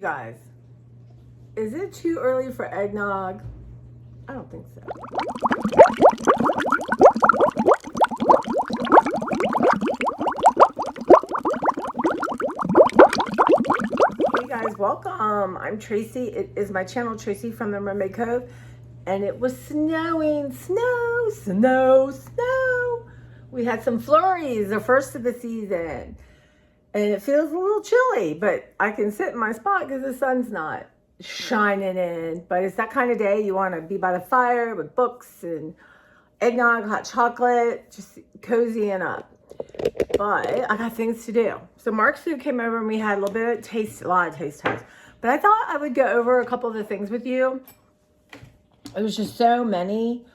Guys, is it too early for eggnog? I don't think so. Hey guys, welcome. I'm Tracy. It is my channel, Tracy from the Mermaid Cove. And it was snowing. Snow. We had some flurries, the first of the season. And it feels a little chilly, but I can sit in my spot because the sun's not shining in. But it's that kind of day you want to be by the fire with books and eggnog, hot chocolate, just cozying up. But I got things to do. So Mark Sue came over and we had a little bit of taste, a lot of taste tests. But I thought I would go over a couple of the things with you. It was just so many.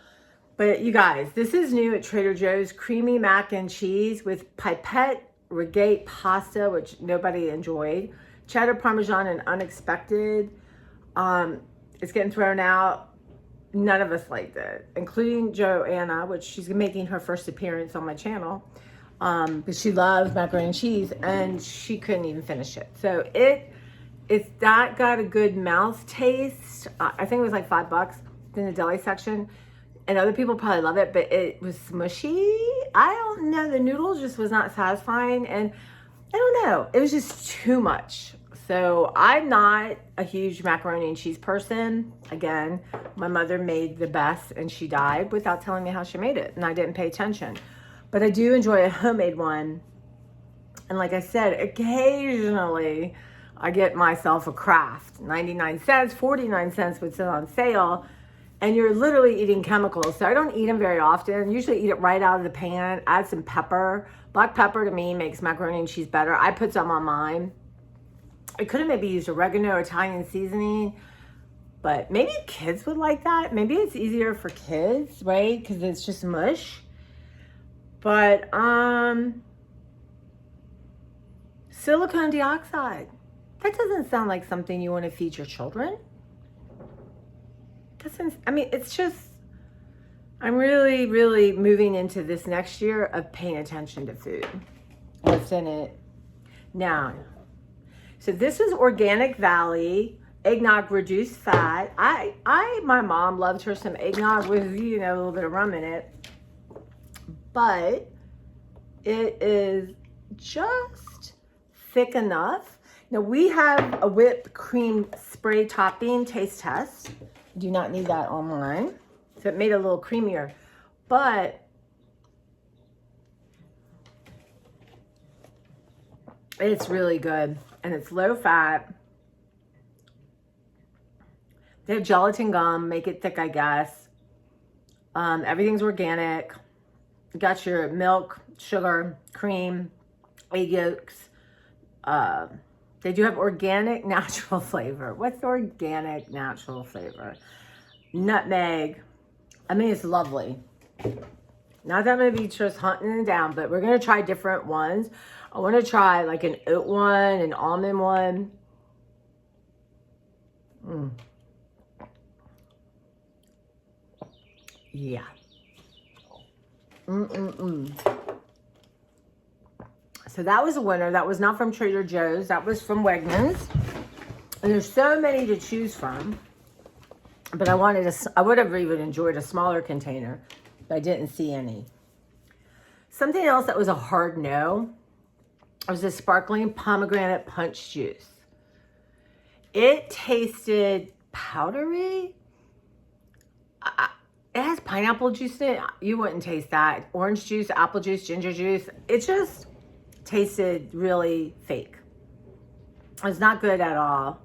But you guys, this is new at Trader Joe's. Creamy mac and cheese with pipette regate pasta, which nobody enjoyed. Cheddar Parmesan and unexpected. It's getting thrown out. None of us liked it, including Joanna, which she's making her first appearance on my channel. But she loves macaroni and cheese, and she couldn't even finish it. So it's that got a good mouth taste. I think it was like $5 in the deli section. And other people probably love it, but it was smushy. I don't know. The noodles just was not satisfying. And I don't know. It was just too much. So I'm not a huge macaroni and cheese person. Again, my mother made the best and she died without telling me how she made it. And I didn't pay attention. But I do enjoy a homemade one. And like I said, occasionally I get myself a Kraft. 99 cents, 49 cents was on sale. And you're literally eating chemicals. So I don't eat them very often. Usually eat it right out of the pan. Add some pepper. Black pepper to me makes macaroni and cheese better. I put some on mine. I could have maybe used oregano, Italian seasoning. But maybe kids would like that. Maybe it's easier for kids, right? Because it's just mush. But silicone dioxide. That doesn't sound like something you want to feed your children. I mean, it's just, I'm really, really moving into this next year of paying attention to food. What's in it now? So this is Organic Valley eggnog reduced fat. My mom loved her some eggnog with, a little bit of rum in it, but it is just thick enough. Now we have a whipped cream spray topping taste test. Do not need that on mine. So it made it a little creamier. But it's really good. And it's low fat. They have gelatin gum, make it thick, I guess. Everything's organic. You got your milk, sugar, cream, egg yolks. They do have organic natural flavor. What's organic natural flavor? Nutmeg. I mean, it's lovely. Not that I'm going to be just hunting them down, but we're going to try different ones. I want to try like an oat one, an almond one. Yeah. So that was a winner. That was not from Trader Joe's. That was from Wegmans. And there's so many to choose from. But I would have even enjoyed a smaller container, but I didn't see any. Something else that was a hard no was the sparkling pomegranate punch juice. It tasted powdery. It has pineapple juice in it. You wouldn't taste that. Orange juice, apple juice, ginger juice. It just tasted really fake. It's not good at all.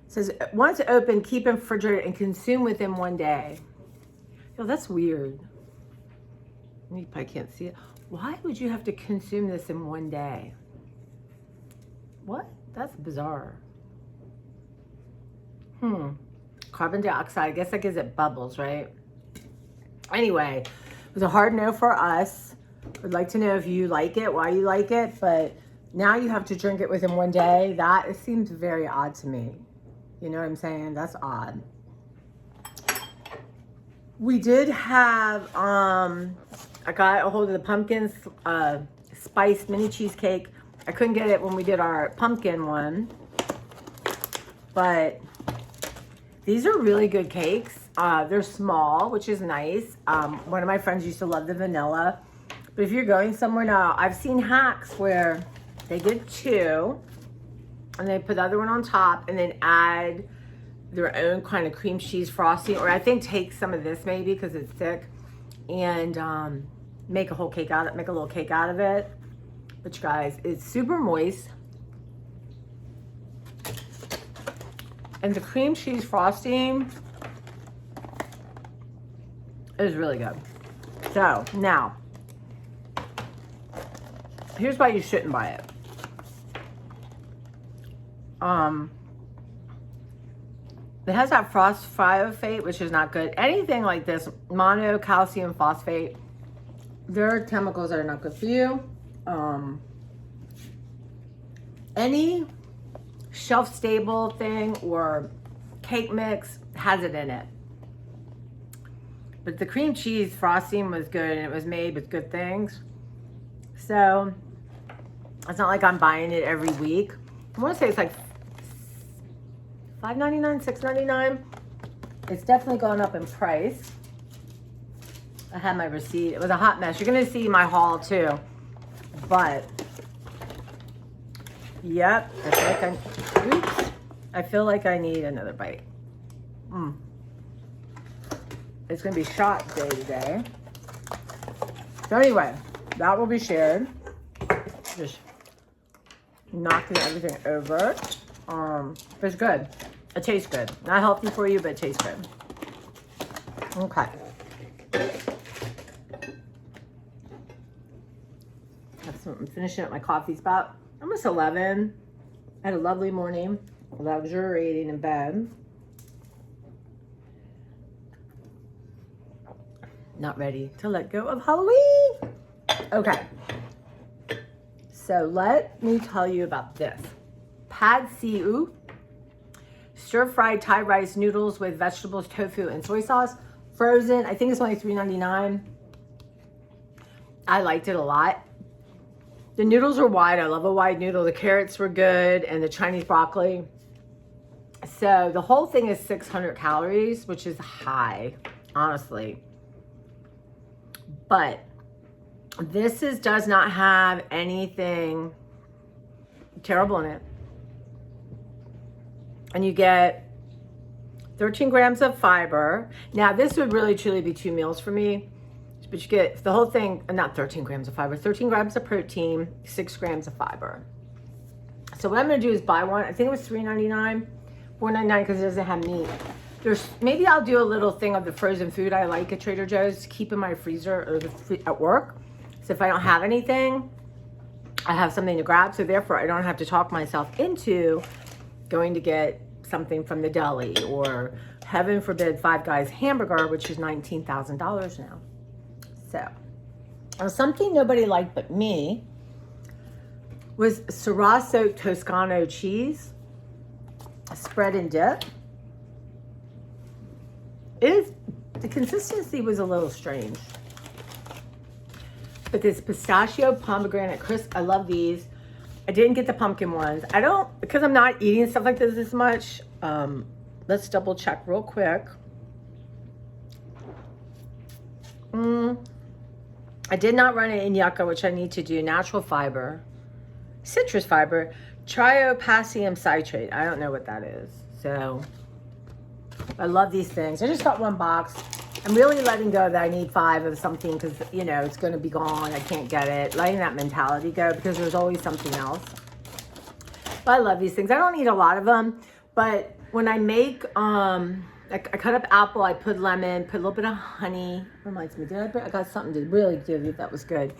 It says, once open, keep in refrigerator and consume within 1 day. That's weird. You probably can't see it. Why would you have to consume this in 1 day? What? That's bizarre. Carbon dioxide. I guess that gives it bubbles, right? Anyway, it was a hard no for us. I'd like to know if you like it, why you like it, but now you have to drink it within 1 day. It seems very odd to me. You know what I'm saying? That's odd. We did have, I got a hold of the pumpkin spice mini cheesecake. I couldn't get it when we did our pumpkin one. but these are really good cakes. They're small, which is nice. One of my friends used to love the vanilla. But if you're going somewhere now, I've seen hacks where they get 2 and they put the other one on top and then add their own kind of cream cheese frosting, or I think take some of this maybe because it's thick, and make a little cake out of it. Which, guys, it's super moist. And the cream cheese frosting is really good. So now, here's why you shouldn't buy it. It has that phosphate, which is not good. Anything like this, monocalcium phosphate, there are chemicals that are not good for you. Any shelf-stable thing or cake mix has it in it. But the cream cheese frosting was good, and it was made with good things. So it's not like I'm buying it every week. I want to say it's like $5.99, $6.99. It's definitely gone up in price. I had my receipt. It was a hot mess. You're going to see my haul too. But, yep. I feel like I need another bite. It's going to be shot day today. So anyway, that will be shared. Just knocking everything over. But it's good. It tastes good. Not healthy for you, but it tastes good. Okay. I'm finishing up my coffee spot. Almost 11. I had a lovely morning, luxuriating in bed. Not ready to let go of Halloween. Okay. So let me tell you about this. Pad See Ew. Stir-fried Thai rice noodles with vegetables, tofu, and soy sauce. Frozen. I think it's only $3.99. I liked it a lot. The noodles were wide. I love a wide noodle. The carrots were good, and the Chinese broccoli. So the whole thing is 600 calories, which is high, honestly. But this does not have anything terrible in it. And you get 13 grams of fiber. Now, this would really truly be 2 meals for me. But you get the whole thing, not 13 grams of fiber, 13 grams of protein, 6 grams of fiber. So what I'm going to do is buy one. I think it was $3.99, $4.99 because it doesn't have meat. Maybe I'll do a little thing of the frozen food I like at Trader Joe's to keep in my freezer or at work. So if I don't have anything, I have something to grab. So therefore, I don't have to talk myself into going to get something from the deli or, heaven forbid, Five Guys hamburger, which is $19,000 now. So, something nobody liked but me was Sriracha Toscano cheese, spread and dip. The consistency was a little strange. But this pistachio pomegranate crisp, I love these. I didn't get the pumpkin ones. Because I'm not eating stuff like this as much. Let's double check real quick. I did not run it in yucca, which I need to do. Natural fiber, citrus fiber, triopacium citrate. I don't know what that is. So I love these things. I just got 1 box. I'm really letting go that I need 5 of something because, you know, it's going to be gone. I can't get it. Letting that mentality go because there's always something else. But I love these things. I don't eat a lot of them, but when I make, I cut up apple, I put lemon, put a little bit of honey. Reminds me, I got something to really do that was good.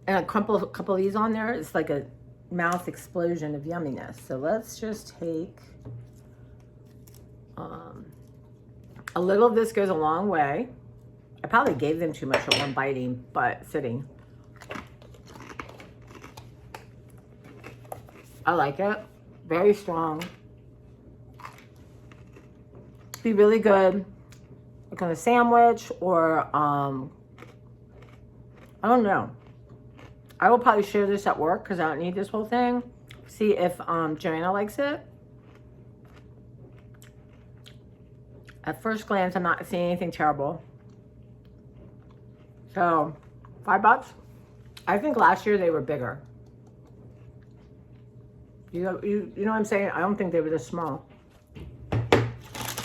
And I crumple a couple of these on there. It's like a mouth explosion of yumminess. So let's just take a little of this goes a long way. I probably gave them too much at one biting, but sitting. I like it. Very strong. Be really good like on a sandwich or I don't know. I will probably share this at work because I don't need this whole thing. See if Joanna likes it. At first glance, I'm not seeing anything terrible. So, $5. I think last year they were bigger. You know what I'm saying? I don't think they were this small.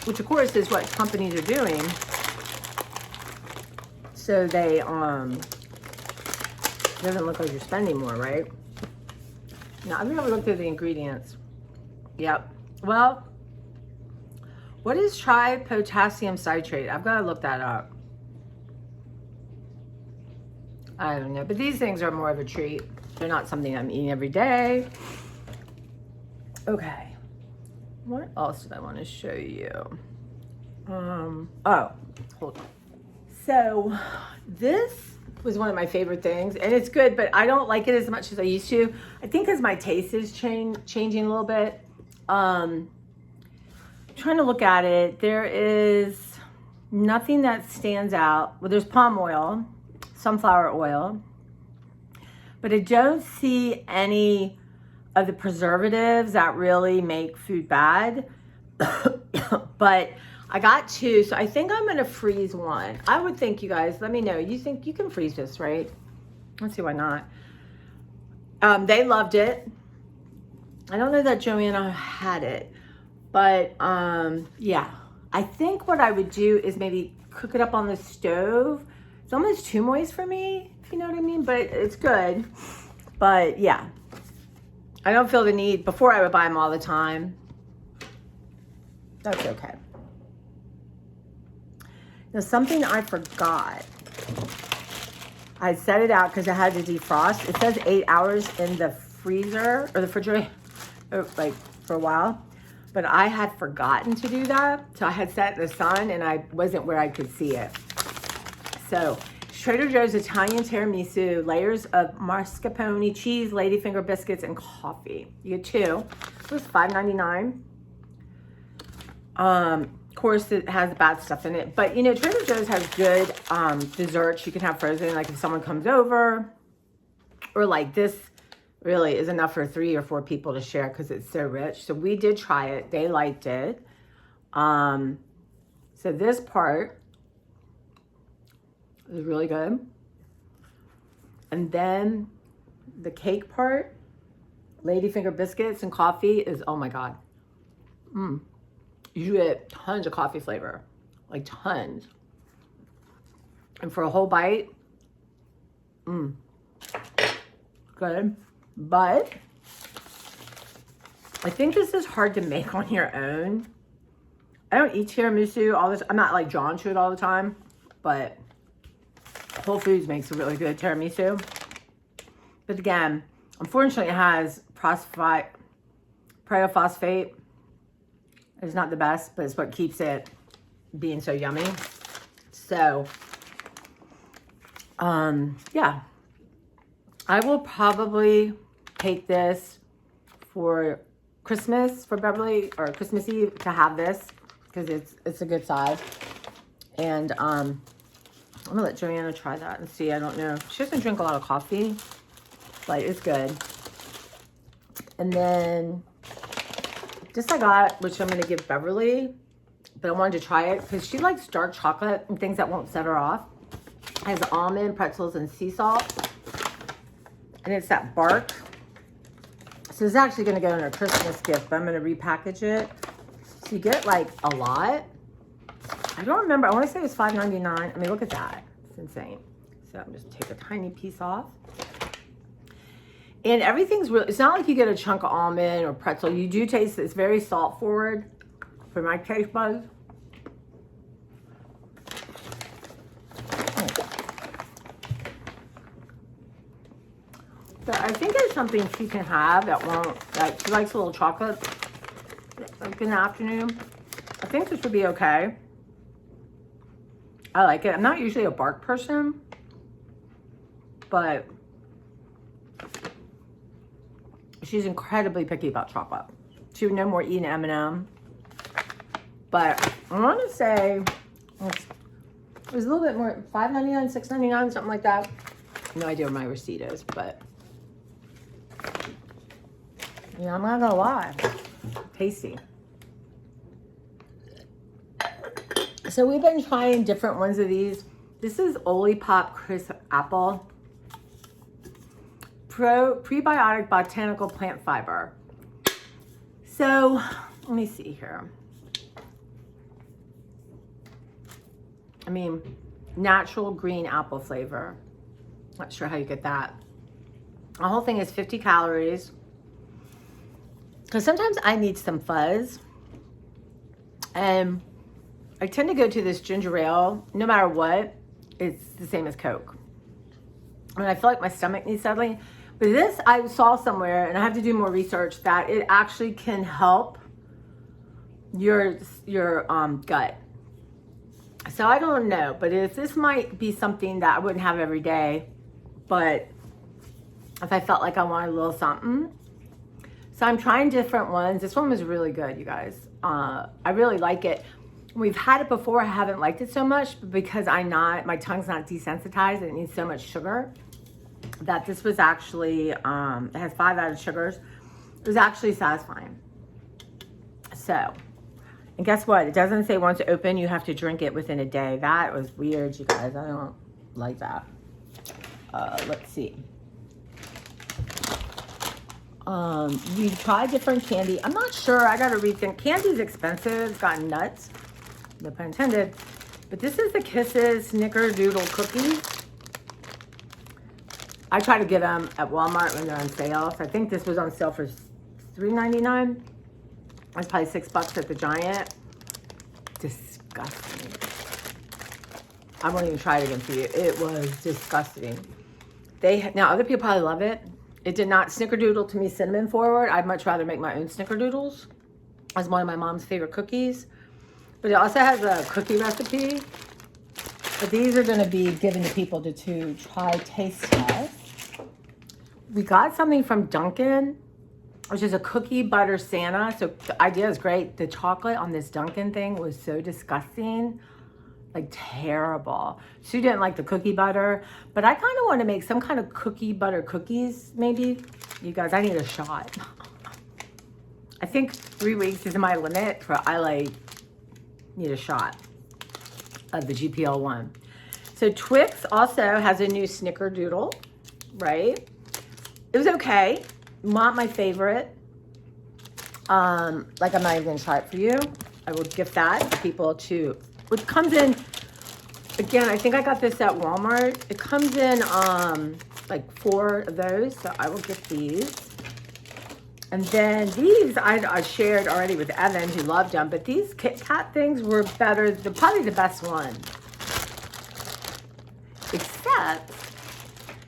Which of course is what companies are doing. So they doesn't look like you're spending more, right? Now I'm gonna look through the ingredients. Yep. Well, what is tripotassium citrate? I've got to look that up. I don't know, but these things are more of a treat. They're not something I'm eating every day. Okay. What else did I want to show you? Oh, hold on. So this was one of my favorite things, and it's good, but I don't like it as much as I used to. I think because my taste is changing a little bit. Trying to look at it, there is nothing that stands out. Well, there's palm oil, sunflower oil, but I don't see any of the preservatives that really make food bad. But I got two, so I think I'm gonna freeze one. I would think, you guys, let me know. You think you can freeze this, right? Let's see, why not? They loved it. I don't know that Joanna had it, but yeah. I think what I would do is maybe cook it up on the stove. It's almost too moist for me, if you know what I mean, but it's good. But yeah, I don't feel the need. Before I would buy them all the time. That's okay. Now, something I forgot. I set it out because I had to defrost. It says 8 hours in the freezer or the refrigerator, like for a while. But I had forgotten to do that. So I had set in the sun and I wasn't where I could see it. So Trader Joe's Italian tiramisu, layers of mascarpone, cheese, ladyfinger biscuits, and coffee. You get two. It was $5.99. Of course, it has bad stuff in it. But, you know, Trader Joe's has good desserts you can have frozen. Like if someone comes over, or like this really is enough for 3 or 4 people to share because it's so rich. So we did try it. They liked it. So this part is really good. And then the cake part, ladyfinger biscuits and coffee is, oh my God. You get tons of coffee flavor, like tons. And for a whole bite, good. But I think this is hard to make on your own. I don't eat tiramisu all this. I'm not like drawn to it all the time, but Whole Foods makes a really good tiramisu. But again, unfortunately, it has pyrophosphate. It's not the best, but it's what keeps it being so yummy. So, yeah. I will probably take this for Christmas, for Beverly, or Christmas Eve, to have this, because it's a good size. And I'm gonna let Joanna try that and see. I don't know. She doesn't drink a lot of coffee, but it's good. And then this I got, which I'm gonna give Beverly, but I wanted to try it because she likes dark chocolate and things that won't set her off. It has almond, pretzels, and sea salt. And it's that bark. So it's actually gonna go in a Christmas gift, but I'm gonna repackage it. So you get like a lot. I don't remember, I wanna say it was $5.99. I mean, look at that, it's insane. So I'm just take a tiny piece off. And everything's really, it's not like you get a chunk of almond or pretzel. You do taste it's very salt forward for my taste buds. So I think it's something she can have that won't, like she likes a little chocolate like in the afternoon. I think this would be okay. I like it. I'm not usually a bark person, but she's incredibly picky about chocolate. She would no more eat an M&M. But I want to say it was a little bit more, $5.99, $6.99, something like that. No idea where my receipt is, but yeah, I'm not gonna lie, tasty. So we've been trying different ones of these. This is Olipop Crisp Apple. Prebiotic botanical plant fiber. So let me see here. I mean, natural green apple flavor. Not sure how you get that. The whole thing is 50 calories. Because sometimes I need some fuzz. And I tend to go to this ginger ale, no matter what, it's the same as Coke. I mean, I feel like my stomach needs settling. But this, I saw somewhere, and I have to do more research, that it actually can help your gut. So I don't know, but this might be something that I wouldn't have every day. But if I felt like I wanted a little something. So I'm trying different ones. This one was really good, you guys. I really like it. We've had it before. I haven't liked it so much because my tongue's not desensitized. It needs so much sugar. That this was actually, it has 5 added sugars. It was actually satisfying. So, and guess what? It doesn't say once open, you have to drink it within a day. That was weird, you guys. I don't like that. Let's see. We tried different candy. I'm not sure. I got to rethink. Candy's expensive. It's got nuts. No pun intended. But this is the Kisses Snickerdoodle cookies. I try to get them at Walmart when they're on sale. So I think this was on sale for $3.99. It's probably $6 at the Giant. Disgusting. I won't even try it again for you. It was disgusting. Now other people probably love it. It did not snickerdoodle to me cinnamon forward. I'd much rather make my own snickerdoodles as one of my mom's favorite cookies. But it also has a cookie recipe. But these are going to be given to people to try taste test. We got something from Dunkin', which is a cookie butter Santa. So the idea is great. The chocolate on this Dunkin' thing was so disgusting. Like terrible. Sue didn't like the cookie butter, but I kind of want to make some kind of cookie butter cookies, maybe. You guys, I need a shot. I think 3 weeks is my limit for need a shot of the GPL1. So Twix also has a new Snickerdoodle, right? It was okay. Not my favorite. Like I'm not even gonna try it for you. I will gift that to people too. It comes in, again, I think I got this at Walmart. It comes in like 4 of those, so I will get these. And then these I shared already with Evan, who loved them, but these Kit Kat things were better, probably the best one. Except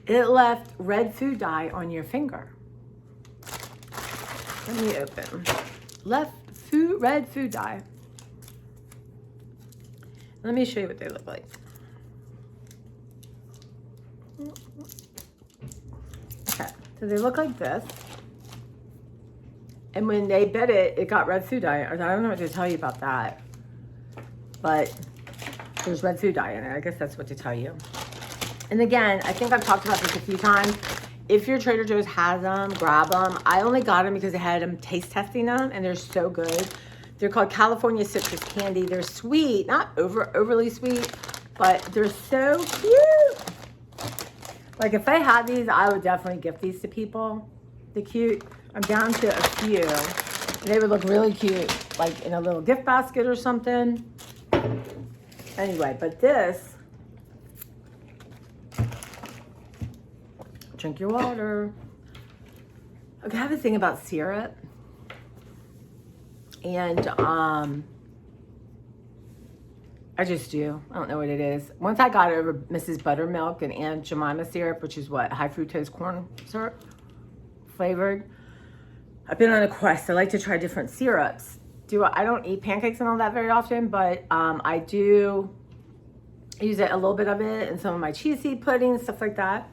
it left red food dye on your finger. Let me open. Left red food dye. Let me show you what they look like. Okay, so they look like this. And when they bit it, it got red food dye. I don't know what to tell you about that. But there's red food dye in it. I guess that's what to tell you. And again, I think I've talked about this a few times. If your Trader Joe's has them, grab them. I only got them because they had them taste testing them, and they're so good. They're called California Citrus Candy. They're sweet, not overly sweet, but they're so cute. Like if I had these, I would definitely gift these to people. They're cute. I'm down to a few. They would look really cute, like in a little gift basket or something. Anyway, but this, drink your water. Okay, I have a thing about syrup. And I just do. I don't know what it is. Once I got over Mrs. Buttermilk and Aunt Jemima syrup, which is what, high fructose corn syrup flavored. I've been on a quest. I like to try different syrups. I don't eat pancakes and all that very often, but I do use a little bit of it in some of my chia seed pudding, stuff like that.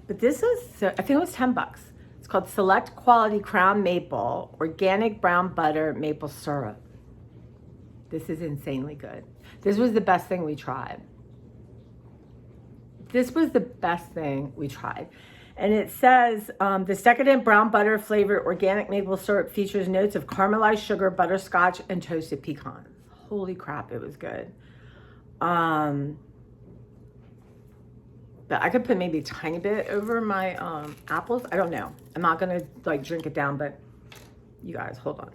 But this is, I think it was $10. It's called Select Quality Crown Maple Organic Brown Butter Maple Syrup. This is insanely good. This was the best thing we tried. This was the best thing we tried. And it says, this decadent brown butter flavored organic maple syrup features notes of caramelized sugar, butterscotch, and toasted pecans. Holy crap, it was good. But I could put maybe a tiny bit over my apples. I don't know. I'm not gonna like drink it down, but you guys, hold on.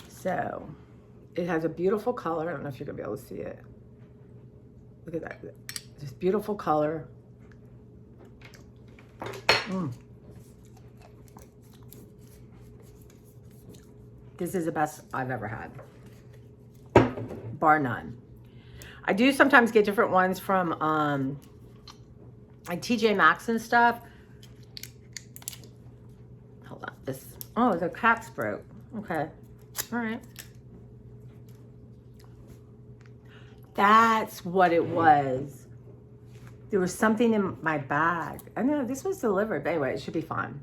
So it has a beautiful color. I don't know if you're gonna be able to see it. Look at that. This beautiful color. This is the best I've ever had, bar none. I do sometimes get different ones from like TJ Maxx and stuff. Hold on, the caps broke. Okay, all right. That's what it was. There was something in my bag. I know this was delivered, but anyway, it should be fine.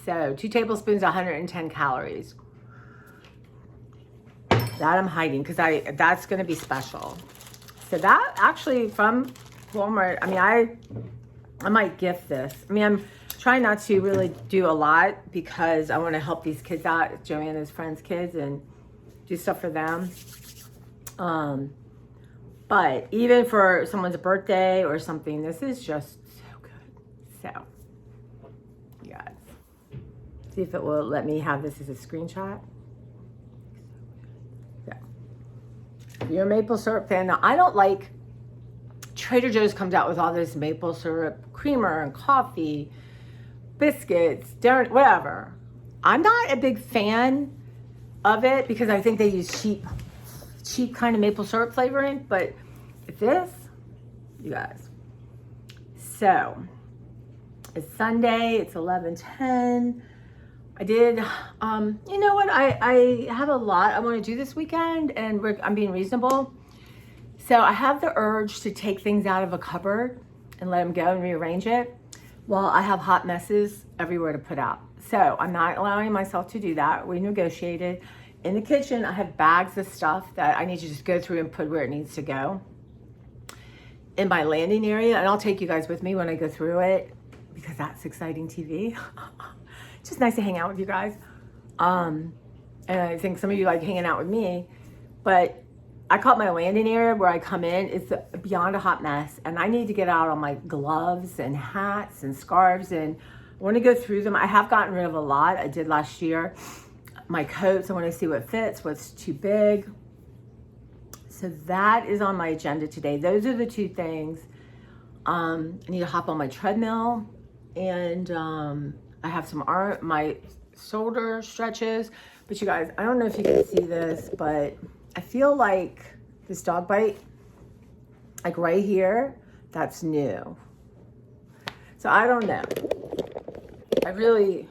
So 2 tablespoons, 110 calories. That I'm hiding because that's going to be special. So that actually from Walmart, I mean, I might gift this. I mean, I'm trying not to really do a lot because I want to help these kids out, Joanna's friends' kids, and do stuff for them. But even for someone's birthday or something, this is just so good. So, yes. See if it will let me have this as a screenshot. So, if you're a maple syrup fan, now I don't like, Trader Joe's comes out with all this maple syrup creamer and coffee, biscuits, dairy, whatever. I'm not a big fan of it because I think they use cheap kind of maple syrup flavoring, but this, you guys. So it's Sunday, it's 11:10. I did, you know what? I have a lot I want to do this weekend, and I'm being reasonable. So I have the urge to take things out of a cupboard and let them go and rearrange it. Well, I have hot messes everywhere to put out. So I'm not allowing myself to do that. We negotiated. In the kitchen, I have bags of stuff that I need to just go through and put where it needs to go. In my landing area, and I'll take you guys with me when I go through it because that's exciting TV. It's just nice to hang out with you guys. And I think some of you like hanging out with me, but I call it my landing area where I come in. It's beyond a hot mess, and I need to get out all my gloves and hats and scarves, and I want to go through them. I have gotten rid of a lot. I did last year. My coats, I want to see what fits, what's too big. So that is on my agenda today. Those are the 2 things. I need to hop on my treadmill, and I have some my shoulder stretches. But you guys, I don't know if you can see this, but I feel like this dog bite, like right here, that's new. So I don't know. I really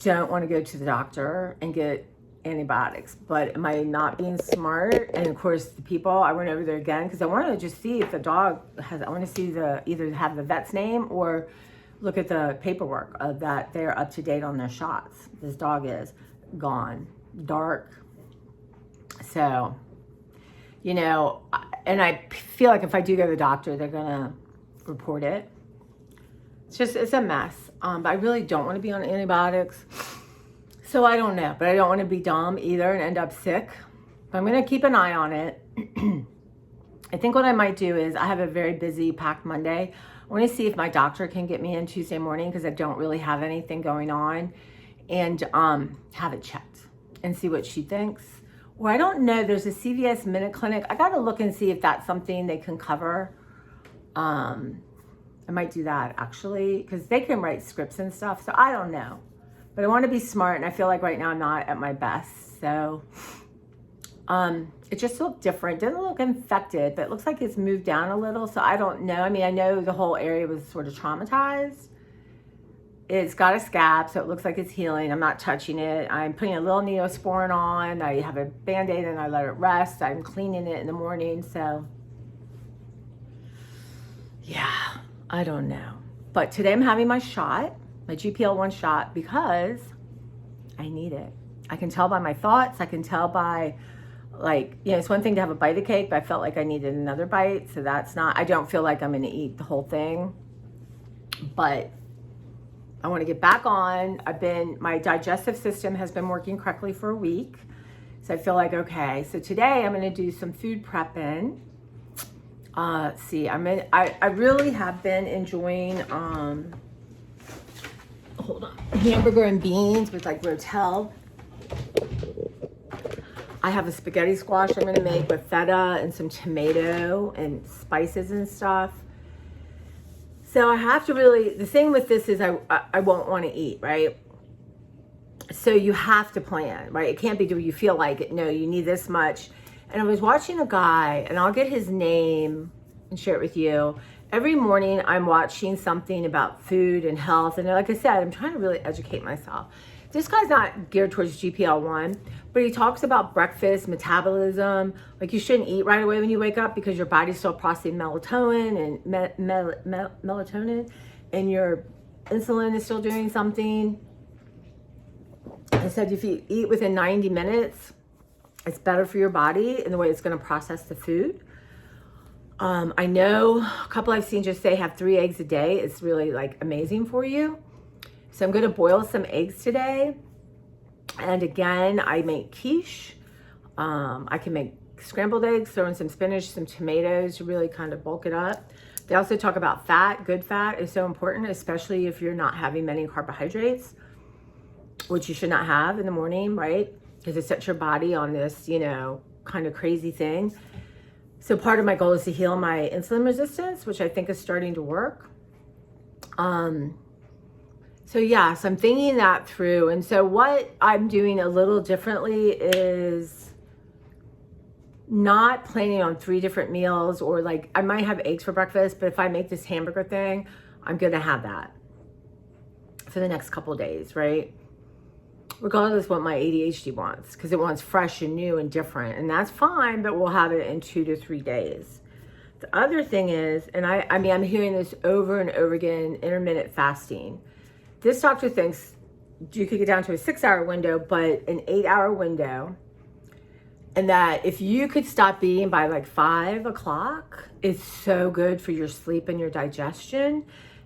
don't want to go to the doctor and get antibiotics, but am I not being smart? And of course the people, I went over there again because I wanted to just see if the dog has, I want to see either have the vet's name or look at the paperwork of that they're up to date on their shots. This dog is gone, dark. So, you know, and I feel like if I do go to the doctor, they're gonna report it. It's a mess. But I really don't want to be on antibiotics. So I don't know, but I don't want to be dumb either and end up sick. But I'm going to keep an eye on it. I think what I might do is I have a very busy, packed Monday. I want to see if my doctor can get me in Tuesday morning because I don't really have anything going on, and have it checked and see what she thinks. Or I don't know, there's a CVS Minute Clinic. I got to look and see if that's something they can cover. I might do that actually because they can write scripts and stuff. So I don't know, but I want to be smart, and I feel like right now I'm not at my best. So it just looked different. Didn't look infected, but it looks like it's moved down a little. So I don't know. I mean, I know the whole area was sort of traumatized. It's got a scab, so it looks like it's healing. I'm not touching it. I'm putting a little Neosporin on. I have a Band-Aid and I let it rest. I'm cleaning it in the morning. So yeah, I don't know. But today I'm having my shot, my GPL-1 shot, because I need it. I can tell by my thoughts. I can tell by, like, you know, it's one thing to have a bite of cake, but I felt like I needed another bite. So that's not, I don't feel like I'm going to eat the whole thing. But I want to get back on. My digestive system has been working correctly for a week. So I feel like, okay, so today I'm gonna do some food prepping. See, I really have been enjoying, hold on, hamburger and beans with like Rotel. I have a spaghetti squash I'm gonna make with feta and some tomato and spices and stuff. So I have to really, the thing with this is I won't want to eat, right? So you have to plan, right? It can't be, do you feel like it? No, you need this much. And I was watching a guy, and I'll get his name and share it with you. Every morning I'm watching something about food and health. And like I said, I'm trying to really educate myself. This guy's not geared towards GLP-1, but he talks about breakfast, metabolism. Like you shouldn't eat right away when you wake up because your body's still processing melatonin and melatonin, and your insulin is still doing something. He said if you eat within 90 minutes, it's better for your body in the way it's going to process the food. I know a couple I've seen just say have 3 eggs a day. It's really like amazing for you. So I'm going to boil some eggs today. And again, I make quiche. I can make scrambled eggs, throw in some spinach, some tomatoes to really kind of bulk it up. They also talk about fat. Good fat is so important, especially if you're not having many carbohydrates, which you should not have in the morning, right? Because it sets your body on this, you know, kind of crazy thing. So part of my goal is to heal my insulin resistance, which I think is starting to work. So yeah, so I'm thinking that through. And so what I'm doing a little differently is not planning on 3 different meals, or like I might have eggs for breakfast, but if I make this hamburger thing, I'm going to have that for the next couple of days, right? Regardless of what my ADHD wants, because it wants fresh and new and different, and that's fine, but we'll have it in 2 to 3 days. The other thing is, and I mean, I'm hearing this over and over again, intermittent fasting. This doctor thinks you could get down to a 6-hour window, but an 8-hour window. And that if you could stop eating by like 5 o'clock, it's so good for your sleep and your digestion.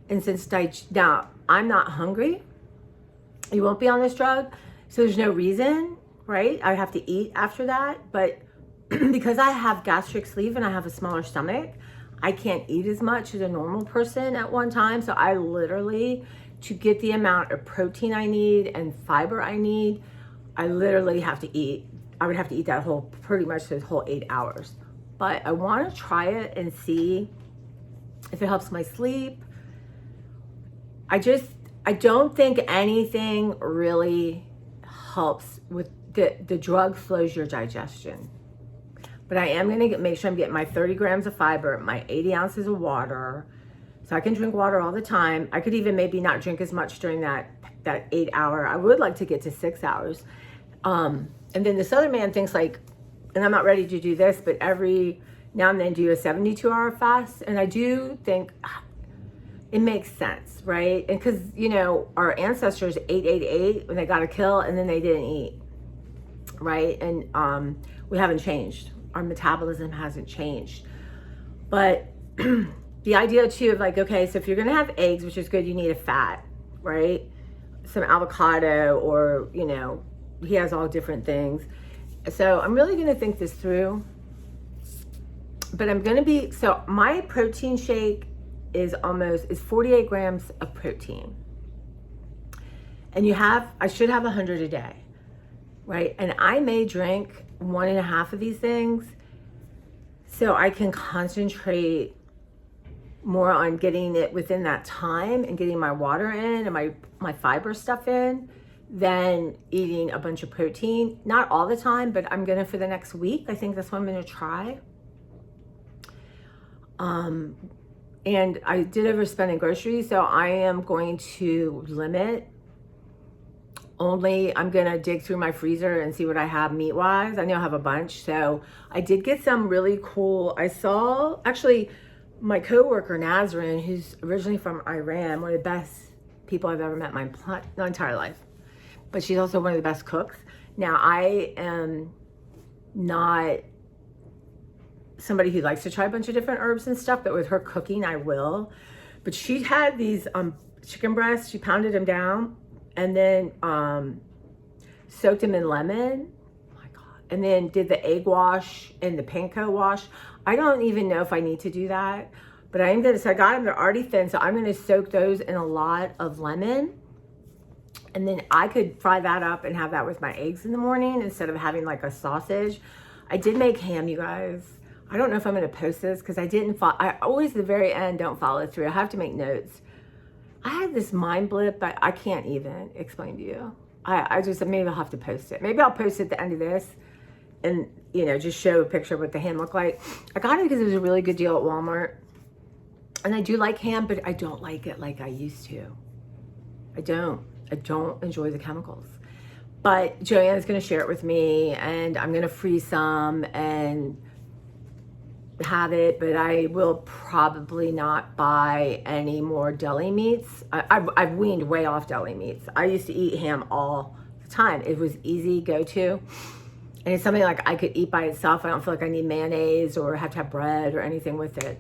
And since now I'm not hungry, you won't be on this drug. So there's no reason, right? I have to eat after that. But because I have gastric sleeve and I have a smaller stomach, I can't eat as much as a normal person at one time. So I literally, to get the amount of protein I need and fiber I need, I literally have to eat. I would have to eat that whole, pretty much the whole 8 hours. But I want to try it and see if it helps my sleep. I don't think anything really helps with the drug slows your digestion. But I am going to make sure I'm getting my 30 grams of fiber, my 80 ounces of water. So I can drink water all the time. I could even maybe not drink as much during that 8 hour. I would like to get to 6 hours. And then this other man thinks like, and I'm not ready to do this, but every now and then do a 72-hour fast. And I do think it makes sense, right? And because, you know, our ancestors ate when they got a kill, and then they didn't eat, right? And we haven't changed. Our metabolism hasn't changed. But the idea too of like, okay, so if you're gonna have eggs, which is good, you need a fat, right? Some avocado, or, you know, he has all different things. So I'm really gonna think this through. But I'm gonna be, so my protein shake is 48 grams of protein. And I should have 100 a day, right? And I may drink 1.5 of these things so I can concentrate more on getting it within that time and getting my water in and my fiber stuff in than eating a bunch of protein. Not all the time, but I'm gonna for the next week. I think that's what I'm gonna try. And I did overspend in groceries, so I am going to limit. I'm gonna dig through my freezer and see what I have meat-wise. I know I have a bunch, so I did get some really cool. I saw, actually, my coworker Nazrin, who's originally from Iran, one of the best people I've ever met in my entire life, but she's also one of the best cooks. Now, I am not somebody who likes to try a bunch of different herbs and stuff, but with her cooking, I will. But she had these chicken breasts. She pounded them down and then soaked them in lemon. Oh my God. and then did the egg wash and the panko wash. I don't even know if I need to do that, but I am going to, so I got them, they're already thin, so I'm going to soak those in a lot of lemon. And then I could fry that up and have that with my eggs in the morning instead of having like a sausage. I did make ham, you guys. I don't know if I'm going to post this because I didn't follow. I always at the very end don't follow through. I have to make notes. I had this mind blip, but I can't even explain to you. I just, maybe I'll have to post it. Maybe I'll post it at the end of this and, you know, just show a picture of what the ham looked like. I got it because it was a really good deal at Walmart. And I do like ham, but I don't like it like I used to. I don't enjoy the chemicals. But Joanne's going to share it with me, and I'm going to freeze some and have it, but I will probably not buy any more deli meats. I've weaned way off deli meats. I used to eat ham all the time. It was easy go-to, and it's something like I could eat by itself. I don't feel like I need mayonnaise or have to have bread or anything with it.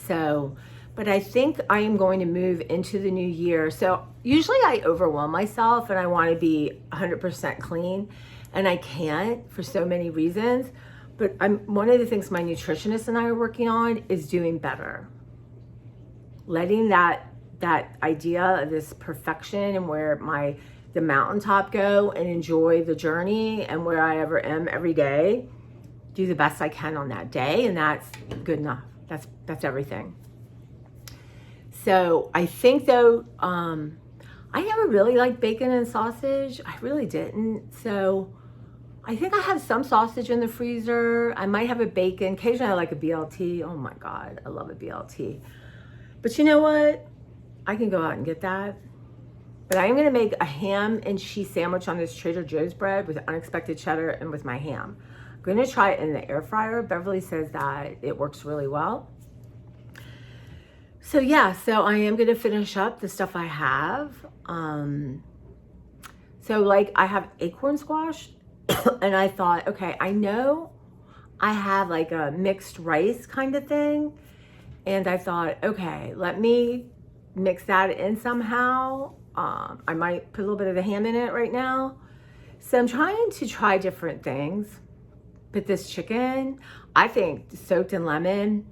So, but I think I am going to move into the new year. So usually I overwhelm myself and I want to be 100% clean, and I can't for so many reasons. But one of the things my nutritionist and I are working on is doing better. Letting that idea of this perfection and where the mountaintop go, and enjoy the journey and where I ever am every day. Do the best I can on that day, and that's good enough. That's everything. So I think though, I never really liked bacon and sausage. I really didn't. So I think I have some sausage in the freezer. I might have a bacon. Occasionally I like a BLT. Oh my God, I love a BLT. But you know what? I can go out and get that. But I am gonna make a ham and cheese sandwich on this Trader Joe's bread with unexpected cheddar and with my ham. I'm gonna try it in the air fryer. Beverly says that it works really well. So yeah, so I am gonna finish up the stuff I have. So like I have acorn squash. And I thought, okay, I know I have like a mixed rice kind of thing. And I thought, okay, let me mix that in somehow. I might put a little bit of the ham in it right now. So I'm trying to try different things. But this chicken, I think soaked in lemon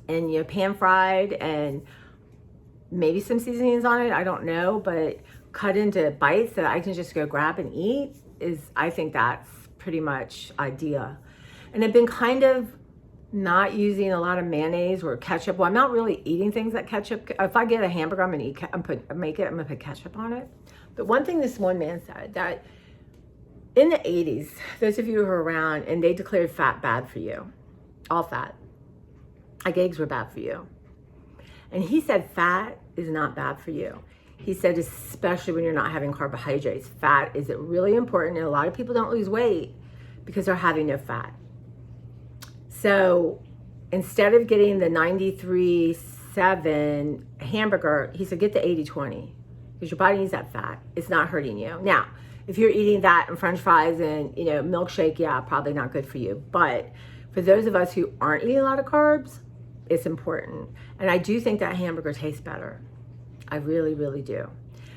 and, you know, pan fried and maybe some seasonings on it. I don't know, but cut into bites that I can just go grab and eat. I think that's pretty much idea. And I've been kind of not using a lot of mayonnaise or ketchup. Well, I'm not really eating things that ketchup. If I get a hamburger, I'm gonna put ketchup on it. But one thing this one man said, that in the 80s, those of you who were around, and they declared fat bad for you, all fat, like eggs were bad for you. And he said fat is not bad for you. He said, especially when you're not having carbohydrates, fat is really important. And a lot of people don't lose weight because they're having no fat. So instead of getting the 93.7 hamburger, he said, get the 80-20 because your body needs that fat. It's not hurting you. Now, if you're eating that and French fries and, you know, milkshake, yeah, probably not good for you. But for those of us who aren't eating a lot of carbs, it's important. And I do think that hamburger tastes better. I really, really do.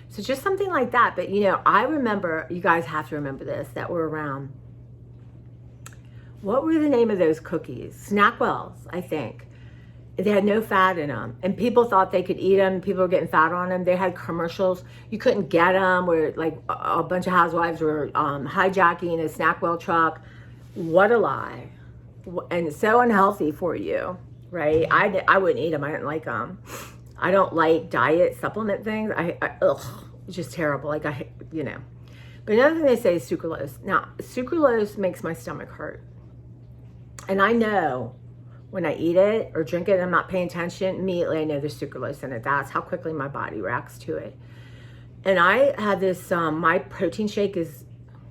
So just something like that. But, you know, I remember, you guys have to remember this, that were around. What were the name of those cookies? Snackwells, I think. They had no fat in them. And people thought they could eat them. People were getting fat on them. They had commercials. You couldn't get them where, like, a bunch of housewives were hijacking a Snackwell truck. What a lie. And so unhealthy for you, right? I wouldn't eat them. I didn't like them. I don't like diet supplement things. Ugh, it's just terrible. Like, you know. But another thing they say is sucralose. Now, sucralose makes my stomach hurt. And I know when I eat it or drink it and I'm not paying attention, immediately I know there's sucralose in it. That's how quickly my body reacts to it. And I had this, my protein shake is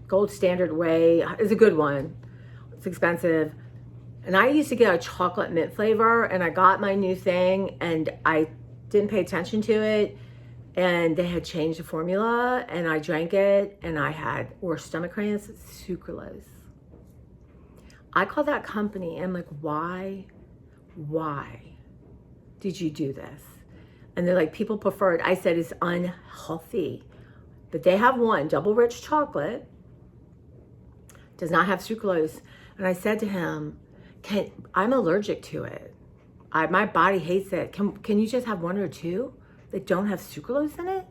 Gold Standard Whey. It's a good one. It's expensive. And I used to get a chocolate mint flavor, and I got my new thing and I didn't pay attention to it, and they had changed the formula, and I drank it and I had worse stomach cramps. Sucralose. I called that company and I'm like, why did you do this? And they're like, people prefer it. I said, it's unhealthy. But they have one, double rich chocolate, does not have sucralose. And I said to him, I'm allergic to it. My body hates it. Can you just have one or two that don't have sucralose in it?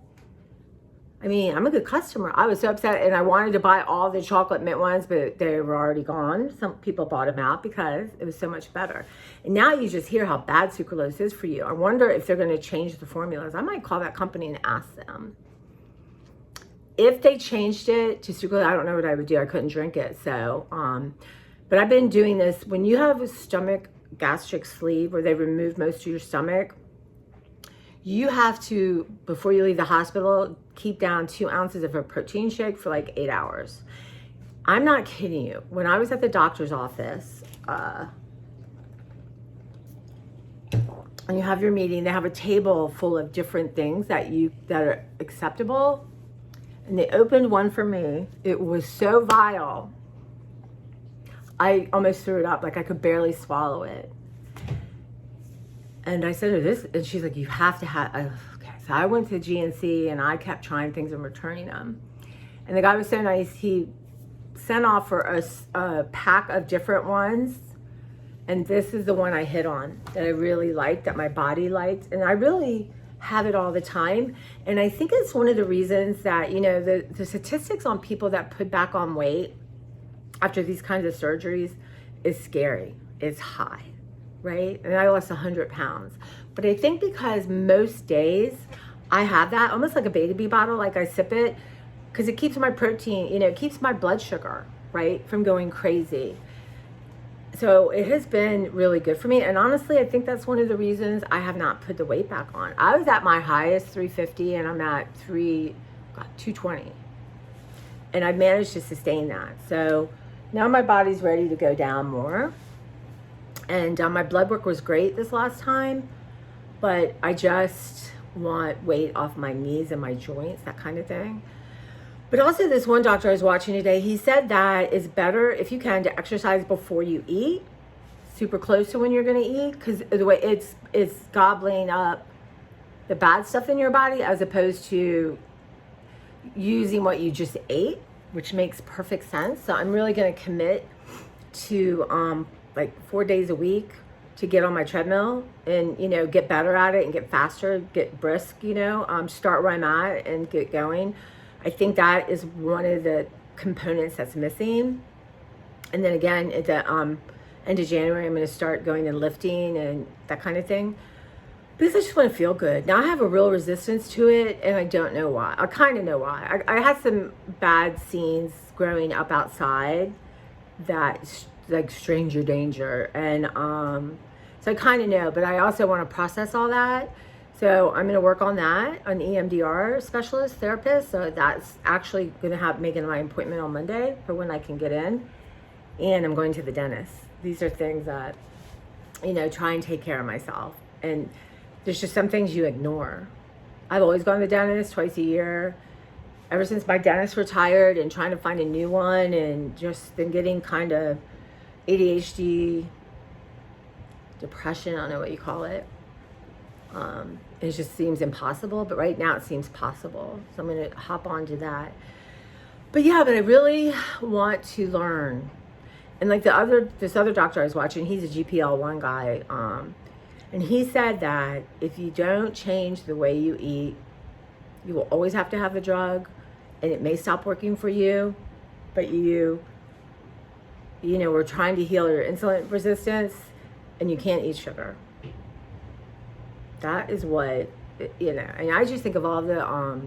I mean, I'm a good customer. I was so upset, and I wanted to buy all the chocolate mint ones, but they were already gone. Some people bought them out because it was so much better. And now you just hear how bad sucralose is for you. I wonder if they're going to change the formulas. I might call that company and ask them. If they changed it to sucralose, I don't know what I would do. I couldn't drink it. So, but I've been doing this. When you have a stomach gastric sleeve where they remove most of your stomach, you have to, before you leave the hospital, keep down 2 ounces of a protein shake for like 8 hours. I'm not kidding you. When I was at the doctor's office, and you have your meeting, they have a table full of different things that are acceptable. And they opened one for me. It was so vile. I almost threw it up. Like I could barely swallow it. And I said to this, and she's like, you have to have, okay. So I went to GNC and I kept trying things and returning them. And the guy was so nice. He sent off for us a pack of different ones. And this is the one I hit on that I really liked, that my body liked. And I really have it all the time. And I think it's one of the reasons that, you know, the statistics on people that put back on weight after these kinds of surgeries is scary. It's high. Right? And I lost 100 pounds. But I think because most days I have that almost like a baby bottle, like I sip it because it keeps my protein, you know, it keeps my blood sugar, right, from going crazy. So it has been really good for me. And honestly, I think that's one of the reasons I have not put the weight back on. I was at my highest 350 and I'm at 220. And I've managed to sustain that. So now my body's ready to go down more. And my blood work was great this last time, but I just want weight off my knees and my joints, that kind of thing. But also this one doctor I was watching today, he said that it's better, if you can, to exercise before you eat, super close to when you're going to eat, because the way it's gobbling up the bad stuff in your body as opposed to using what you just ate, which makes perfect sense. So I'm really going to commit to like 4 days a week to get on my treadmill and, you know, get better at it and get faster, get brisk, you know, start where I'm at and get going. I think that is one of the components that's missing. And then again, at the end of January, I'm going to start going and lifting and that kind of thing. Because I just want to feel good. Now I have a real resistance to it and I don't know why. I kind of know why. I had some bad scenes growing up outside that like stranger danger, and so I kind of know, but I also want to process all that. So I'm going to work on that, an EMDR specialist therapist. So that's actually going to making my appointment on Monday for when I can get in. And I'm going to the dentist. These are things that, you know, try and take care of myself. And there's just some things you ignore. I've always gone to the dentist twice a year. Ever since my dentist retired, and trying to find a new one, and just been getting kind of ADHD, depression, I don't know what you call it. It just seems impossible, but right now it seems possible. So I'm going to hop onto that. But yeah, but I really want to learn. And like this other doctor I was watching, he's a GPL1 guy. And he said that if you don't change the way you eat, you will always have to have the drug, and it may stop working for you, but you know, we're trying to heal your insulin resistance, and you can't eat sugar. That is what, you know, and I just think of all the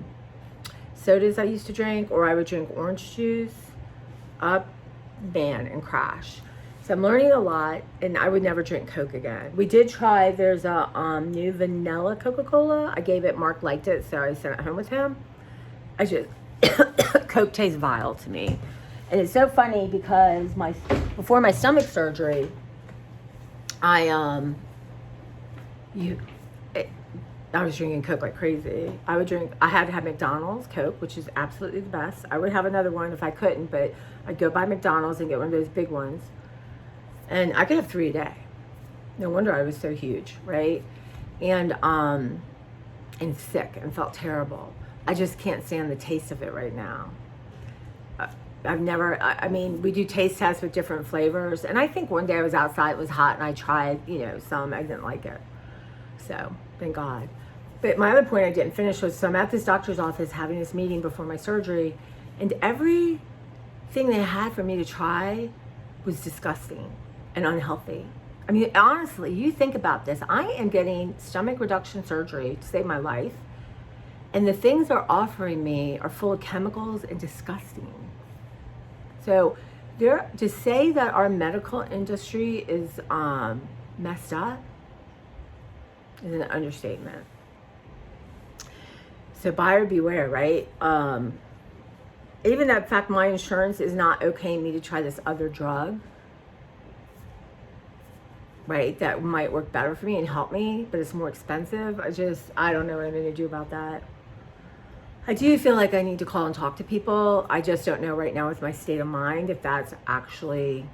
sodas I used to drink, or I would drink orange juice, up, man, and crash. So I'm learning a lot, and I would never drink Coke again. We did try, there's a new vanilla Coca-Cola. I gave it, Mark liked it, so I sent it home with him. Coke tastes vile to me. And it's so funny because before my stomach surgery, I was drinking Coke like crazy. I had to have McDonald's Coke, which is absolutely the best. I would have another one if I couldn't, but I'd go buy McDonald's and get one of those big ones. And I could have 3 a day. No wonder I was so huge, right? And sick and felt terrible. I just can't stand the taste of it right now. I've never, I mean, we do taste tests with different flavors. And I think one day I was outside, it was hot, and I tried, some, I didn't like it. So, thank God. But my other point I didn't finish was, so I'm at this doctor's office having this meeting before my surgery, and everything they had for me to try was disgusting and unhealthy. I mean, honestly, you think about this. I am getting stomach reduction surgery to save my life, and the things they're offering me are full of chemicals and disgusting. So to say that our medical industry is messed up is an understatement. So buyer beware, right? Even that fact my insurance is not okaying me to try this other drug, right? That might work better for me and help me, but it's more expensive. I don't know what I'm going to do about that. I do feel like I need to call and talk to people. I just don't know right now with my state of mind if that's actually,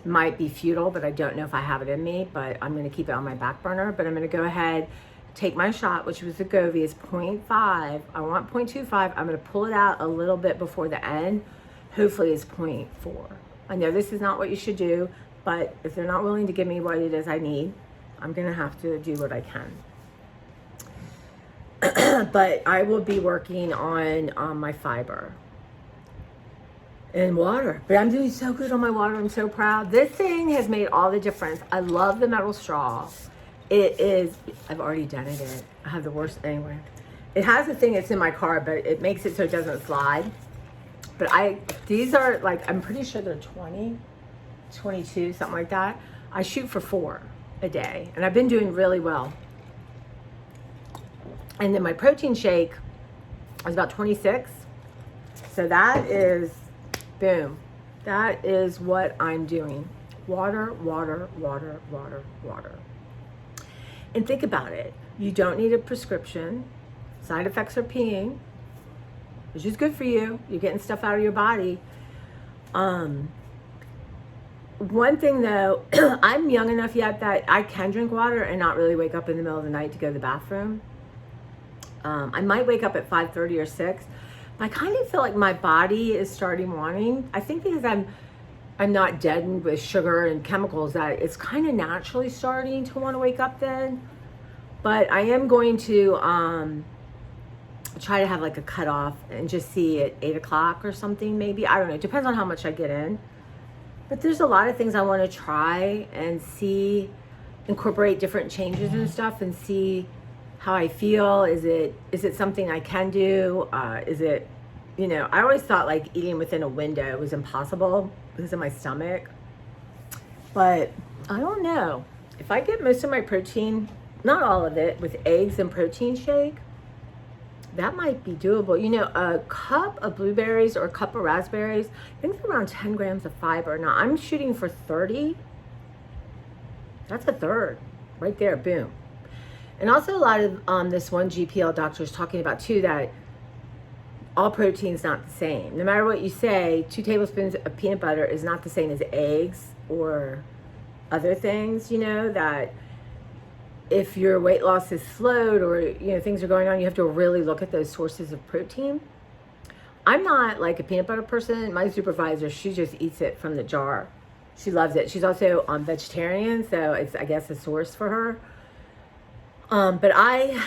might be futile, but I don't know if I have it in me, but I'm going to keep it on my back burner. But I'm going to go ahead, take my shot, which was the Govee, is 0.5. I want 0.25. I'm going to pull it out a little bit before the end. Hopefully it's 0.4. I know this is not what you should do, but if they're not willing to give me what it is I need, I'm going to have to do what I can. But I will be working on my fiber and water. But I'm doing so good on my water. I'm so proud. This thing has made all the difference. I love the metal straw. It is, I've already dented it. I have the worst, anyway. It has a thing, it's in my car, but it makes it so it doesn't slide. But these are like, I'm pretty sure they're 20, 22, something like that. I shoot for 4 a day, and I've been doing really well. And then my protein shake is about 26. So that is, boom. That is what I'm doing. Water, water, water, water, water. And think about it. You don't need a prescription. Side effects are peeing, which is good for you. You're getting stuff out of your body. One thing though, I'm young enough yet that I can drink water and not really wake up in the middle of the night to go to the bathroom. I might wake up at 5:30 or 6, but I kind of feel like my body is starting wanting. I think because I'm not deadened with sugar and chemicals, that it's kind of naturally starting to want to wake up then. But I am going to try to have like a cutoff and just see at 8 o'clock or something, maybe. I don't know. It depends on how much I get in. But there's a lot of things I want to try and see, incorporate different changes and stuff, and see how I feel. Is it something I can do? Is it, I always thought like eating within a window was impossible because of my stomach. But I don't know. If I get most of my protein, not all of it, with eggs and protein shake, that might be doable. A cup of blueberries or a cup of raspberries, I think it's around 10 grams of fiber. Now I'm shooting for 30. That's a third right there, boom. And also a lot of this one GPL doctor is talking about too, that all protein is not the same. No matter what you say, 2 tablespoons of peanut butter is not the same as eggs or other things, that if your weight loss is slowed or, things are going on, you have to really look at those sources of protein. I'm not like a peanut butter person. My supervisor, she just eats it from the jar. She loves it. She's also vegetarian, so it's, I guess, a source for her. But I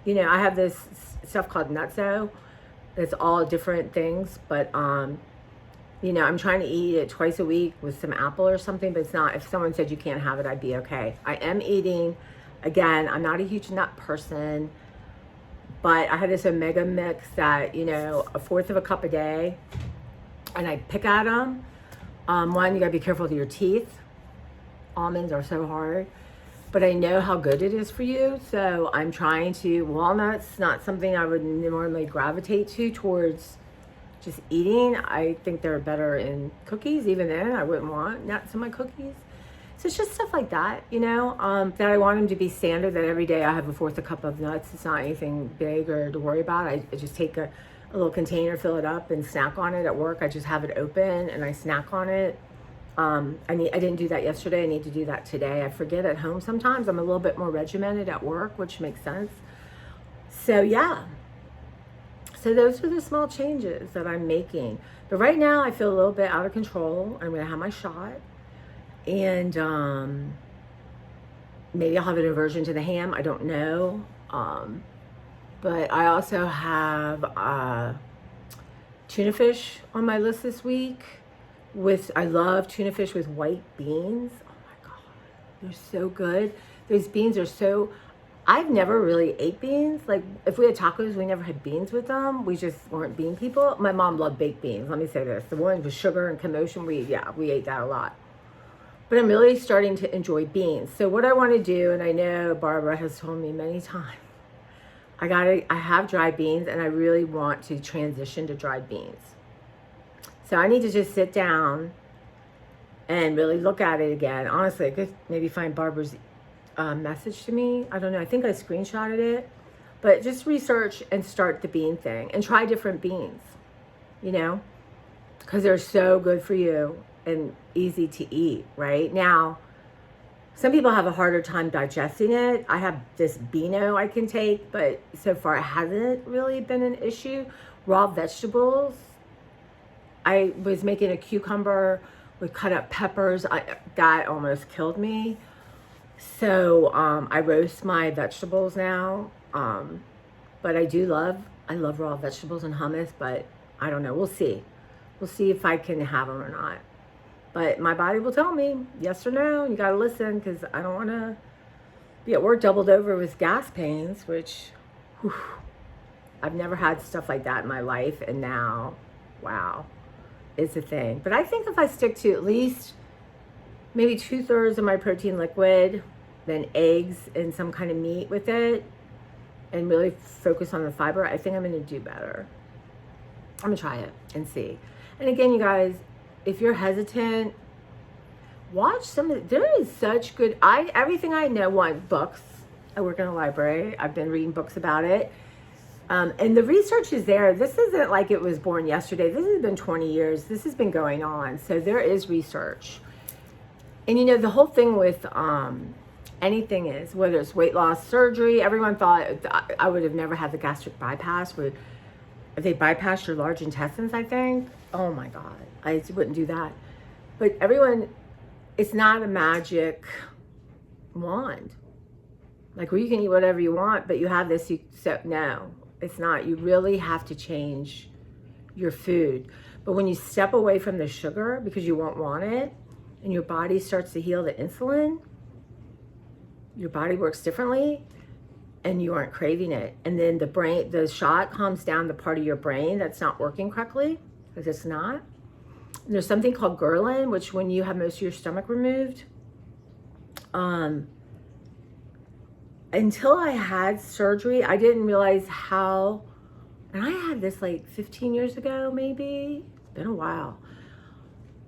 have this stuff called Nutso. It's all different things, but, I'm trying to eat it twice a week with some apple or something, but it's not, if someone said you can't have it, I'd be okay. I am eating, again, I'm not a huge nut person, but I had this Omega mix that, 1/4 of a cup a day, and I pick at them. One, you gotta be careful with your teeth. Almonds are so hard. But I know how good it is for you, so I'm trying to. Walnuts, not something I would normally gravitate towards just eating. I think they're better in cookies. Even then, I wouldn't want nuts in my cookies. So it's just stuff like that, that I want them to be standard, that every day I have 1/4 a cup of nuts. It's not anything big or to worry about. I just take a little container, fill it up, and snack on it at work. I just have it open, and I snack on it. I didn't do that yesterday. I need to do that today. I forget at home sometimes. I'm a little bit more regimented at work, which makes sense. So yeah. So those are the small changes that I'm making. But right now I feel a little bit out of control. I'm going to have my shot. And maybe I'll have an aversion to the ham. I don't know. But I also have tuna fish on my list this week. I love tuna fish with white beans. Oh my God, they're so good. Those beans are so, I've never really ate beans. Like if we had tacos, we never had beans with them. We just weren't bean people. My mom loved baked beans. Let me say this. The ones with sugar and commotion, we ate that a lot. But I'm really starting to enjoy beans. So what I want to do, and I know Barbara has told me many times, I have dried beans and I really want to transition to dried beans. So I need to just sit down and really look at it again. Honestly, I could maybe find Barbara's message to me. I don't know. I think I screenshotted it. But just research and start the bean thing and try different beans, you know, because they're so good for you and easy to eat, right? Now, some people have a harder time digesting it. I have this Beano I can take, but so far it hasn't really been an issue. Raw vegetables. I was making a cucumber with cut up peppers. That almost killed me. So I roast my vegetables now. But I love raw vegetables and hummus, but I don't know. We'll see. We'll see if I can have them or not. But my body will tell me yes or no. You got to listen because I don't want to be at work doubled over with gas pains, which I've never had stuff like that in my life. And now, wow, it's a thing. But I think if I stick to at least maybe 2/3 of my protein liquid, then eggs and some kind of meat with it, and really focus on the fiber, I think I'm going to do better. I'm going to try it and see. And again, you guys, if you're hesitant, watch there is such good, everything I know, books. I work in a library. I've been reading books about it. And the research is there. This isn't like it was born yesterday. This has been 20 years. This has been going on. So there is research. And you know, the whole thing with anything is, whether it's weight loss surgery, everyone thought I would have never had the gastric bypass where they bypass your large intestines, I think. Oh my God, I wouldn't do that. But everyone, it's not a magic wand. Like where you can eat whatever you want, but you have this, no, it's not. You really have to change your food. But when you step away from the sugar because you won't want it, and your body starts to heal the insulin, your body works differently and you aren't craving it. And then the shot calms down the part of your brain that's not working correctly, because it's not. And there's something called ghrelin, which when you have most of your stomach removed, until I had surgery, I didn't realize how, and I had this like 15 years ago, maybe, it's been a while.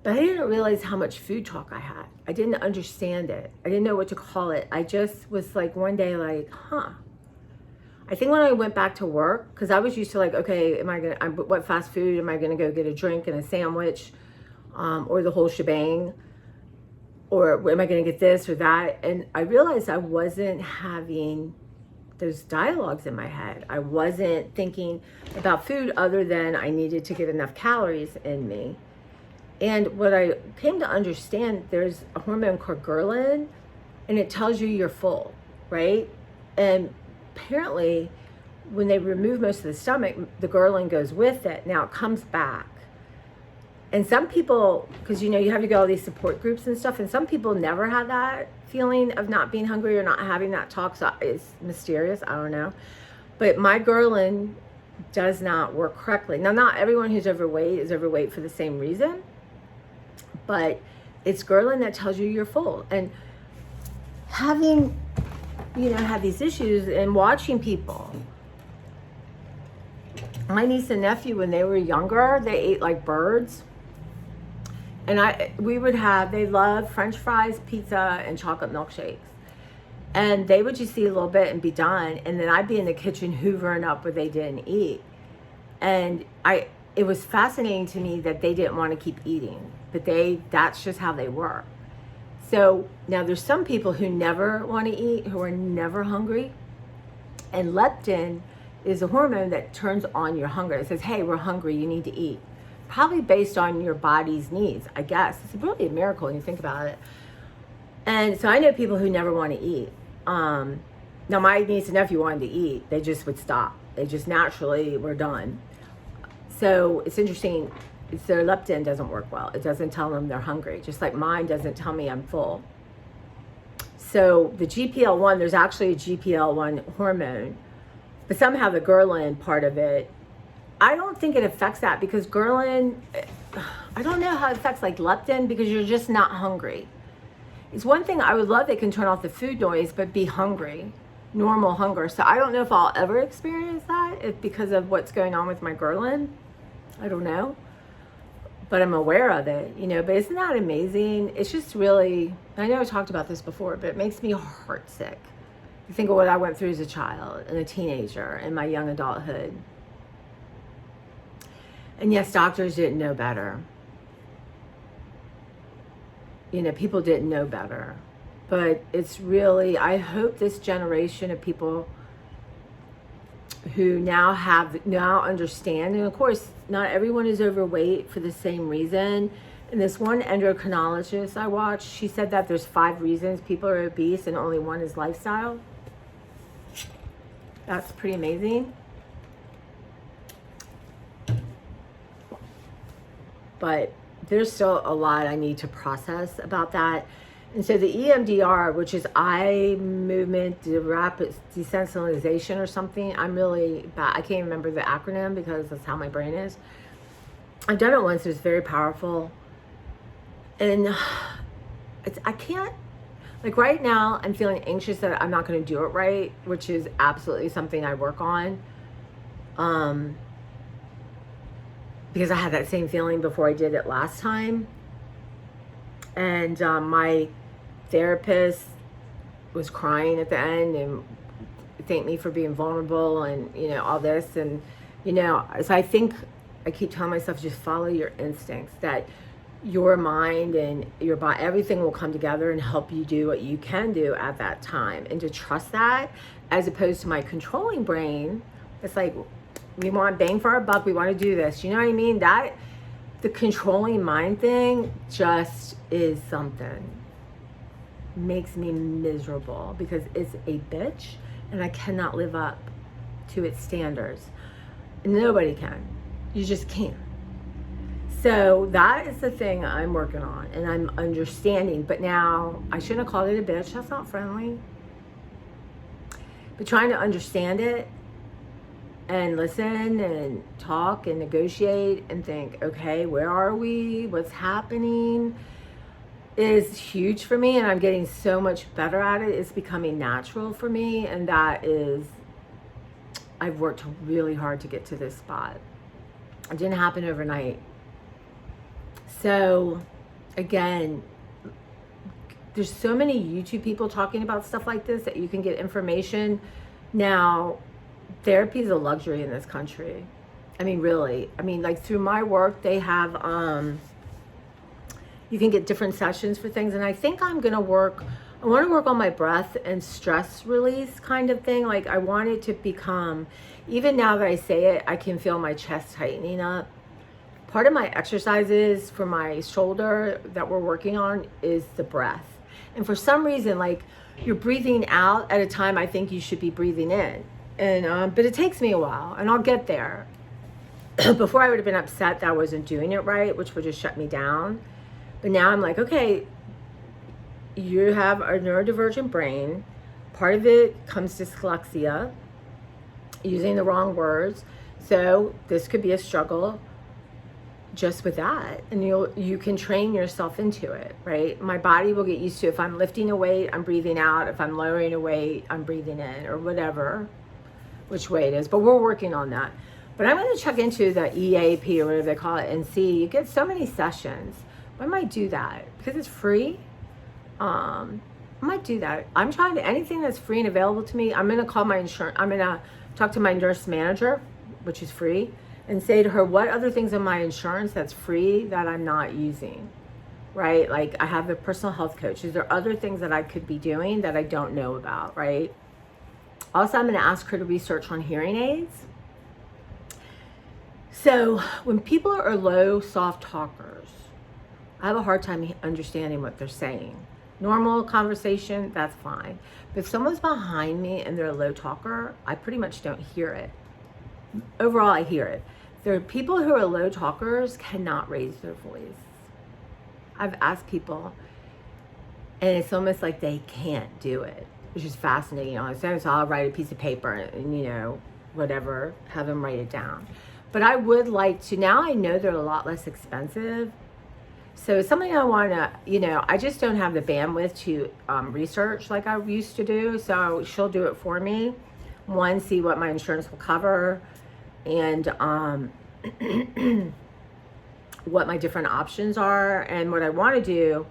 But I didn't realize how much food talk I had. I didn't understand it. I didn't know what to call it. I just was like one day like, I think when I went back to work, because I was used to like, okay, what fast food am I gonna go get a drink and a sandwich, or the whole shebang, or am I gonna get this or that? And I realized I wasn't having those dialogues in my head. I wasn't thinking about food other than I needed to get enough calories in me. And what I came to understand, there's a hormone called ghrelin, and it tells you you're full, right? And apparently, when they remove most of the stomach, the ghrelin goes with it. Now it comes back. And some people, because you know, you have to go all these support groups and stuff, and some people never have that feeling of not being hungry or not having that talk. So it's mysterious, I don't know. But my ghrelin does not work correctly. Now, not everyone who's overweight is overweight for the same reason. But it's ghrelin that tells you you're full. And having, had these issues and watching people. My niece and nephew, when they were younger, they ate like birds. And they love French fries, pizza, and chocolate milkshakes. And they would just eat a little bit and be done. And then I'd be in the kitchen hoovering up what they didn't eat. And it was fascinating to me that they didn't want to keep eating, but that's just how they were. So now there's some people who never want to eat, who are never hungry, and leptin is a hormone that turns on your hunger. It says, hey, we're hungry, you need to eat. Probably based on your body's needs, I guess. It's really a miracle when you think about it. And so I know people who never want to eat. Now my niece and nephew wanted to eat. They just would stop. They just naturally were done. So it's interesting. It's their leptin doesn't work well. It doesn't tell them they're hungry. Just like mine doesn't tell me I'm full. So the GPL-1, there's actually a GPL-1 hormone, but somehow the ghrelin part of it, I don't think it affects that, because ghrelin, I don't know how it affects like leptin, because you're just not hungry. It's one thing I would love, they can turn off the food noise, but be hungry, normal hunger. So I don't know if I'll ever experience that because of what's going on with my ghrelin. I don't know. But I'm aware of it, you know, but isn't that amazing? It's just really, I know I talked about this before, but it makes me heartsick. You think of what I went through as a child and a teenager in my young adulthood. And yes, doctors didn't know better. You know, people didn't know better. But it's really, I hope this generation of people who now understand, and of course not everyone is overweight for the same reason. And this one endocrinologist I watched, she said that there's 5 reasons people are obese and only one is lifestyle. That's pretty amazing. But there's still a lot I need to process about that. And so the EMDR, which is eye movement rapid desensitization or something, I'm really bad. I can't remember the acronym because that's how my brain is. I've done it once. It's very powerful. And I can't, like right now, I'm feeling anxious that I'm not going to do it right, which is absolutely something I work on. Because I had that same feeling before I did it last time. And my therapist was crying at the end and thanked me for being vulnerable and, you know, all this. And, you know, so I think I keep telling myself, just follow your instincts, that your mind and your body, everything will come together and help you do what you can do at that time. And to trust that, as opposed to my controlling brain, it's like, we want bang for our buck, we want to do this. You know what I mean? That, the controlling mind thing just is something. Makes me miserable because it's a bitch and I cannot live up to its standards. Nobody can. You just can't. So that is the thing I'm working on and I'm understanding. But now, I shouldn't have called it a bitch. That's not friendly. But trying to understand it and listen and talk and negotiate and think, okay, where are we? What's happening? Is huge for me, and I'm getting so much better at it. It's becoming natural for me, and that is, I've worked really hard to get to this spot. It didn't happen overnight. So again, there's so many YouTube people talking about stuff like this that you can get information. Now, therapy is a luxury in this country. I mean, really. I mean, like through my work, they have, you can get different sessions for things. And I think I want to work on my breath and stress release kind of thing. Like I want it to become, even now that I say it, I can feel my chest tightening up. Part of my exercises for my shoulder that we're working on is the breath. And for some reason, like you're breathing out at a time I think you should be breathing in. And but it takes me a while, and I'll get there. Before I would have been upset that I wasn't doing it right, which would just shut me down. But now I'm like, okay, you have a neurodivergent brain. Part of it comes dyslexia, using the wrong words. So this could be a struggle just with that. And you can train yourself into it, right? My body will get used to, if I'm lifting a weight, I'm breathing out. If I'm lowering a weight, I'm breathing in, or whatever, which way it is. But we're working on that. But I'm going to check into the EAP or whatever they call it and see. You get so many sessions. I might do that because it's free. I might do that. I'm trying to, anything that's free and available to me, I'm going to call my insurance. I'm going to talk to my nurse manager, which is free, and say to her, what other things in my insurance that's free that I'm not using, right? Like I have a personal health coach. Is there other things that I could be doing that I don't know about, right? Also, I'm going to ask her to research on hearing aids. So when people are low, soft talkers, I have a hard time understanding what they're saying. Normal conversation, that's fine. But if someone's behind me and they're a low talker, I pretty much don't hear it. Overall, I hear it. There are people who are low talkers cannot raise their voice. I've asked people, and it's almost like they can't do it, which is fascinating. So I'll write a piece of paper and, whatever, have them write it down. But I would like to, now I know they're a lot less expensive. So it's something I want to, I just don't have the bandwidth to research like I used to do. So she'll do it for me. One, see what my insurance will cover, and what my different options are, and what I want to do,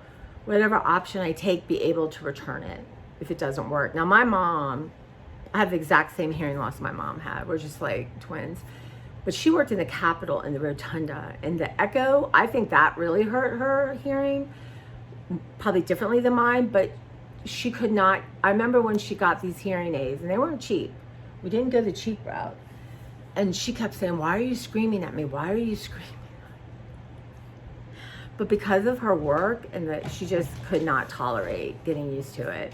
whatever option I take, be able to return it if it doesn't work. Now, my mom, I have the exact same hearing loss my mom had. We're just like twins. But she worked in the Capitol in the Rotunda, and the echo, I think that really hurt her hearing, probably differently than mine, but she could not. I remember when she got these hearing aids, and they weren't cheap. We didn't go the cheap route. And she kept saying, "Why are you screaming at me? Why are you screaming?" But because of her work, and that she just could not tolerate getting used to it.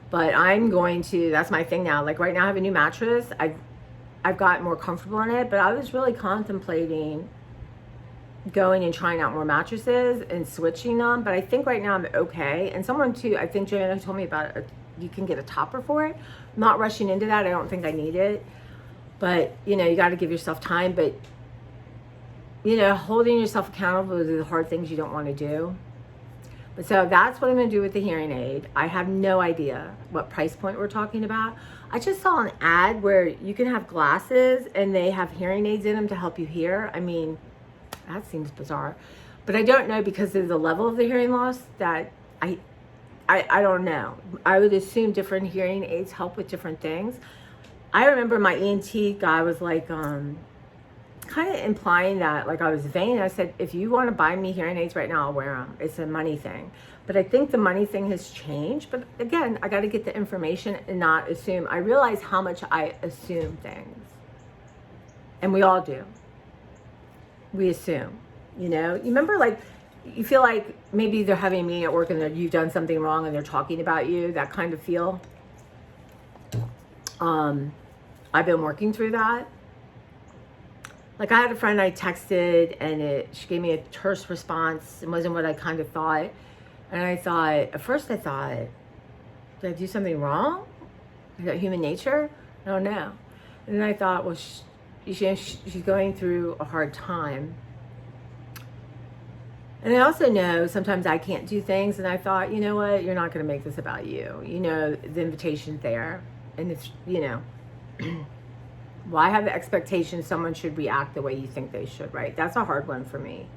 But I'm going to, that's my thing now. Like right now I have a new mattress. I've gotten more comfortable in it, but I was really contemplating going and trying out more mattresses and switching them. But I think right now I'm okay. And someone too, I think Joanna told me about it, you can get a topper for it. I'm not rushing into that. I don't think I need it. But, you got to give yourself time. But, holding yourself accountable to the hard things you don't want to do. But so that's what I'm going to do with the hearing aid. I have no idea what price point we're talking about. I just saw an ad where you can have glasses and they have hearing aids in them to help you hear. I mean, that seems bizarre. But I don't know, because of the level of the hearing loss, that I don't know. I would assume different hearing aids help with different things. I remember my ENT guy was like, kind of implying that like I was vain. I said, if you want to buy me hearing aids right now, I'll wear them. It's a money thing. But I think the money thing has changed. But again, I got to get the information and not assume. I realize how much I assume things. And we all do. We assume, You remember, like, you feel like maybe they're having a meeting at work and you've done something wrong and they're talking about you, that kind of feel. I've been working through that. Like I had a friend I texted and she gave me a terse response. It wasn't what I kind of thought. And at first I thought, did I do something wrong? Is that human nature? I don't know. And then I thought, well, she's going through a hard time. And I also know sometimes I can't do things. And I thought, you know what? You're not going to make this about you. The invitation's there. And it's, well, I have the expectation someone should react the way you think they should, right? That's a hard one for me.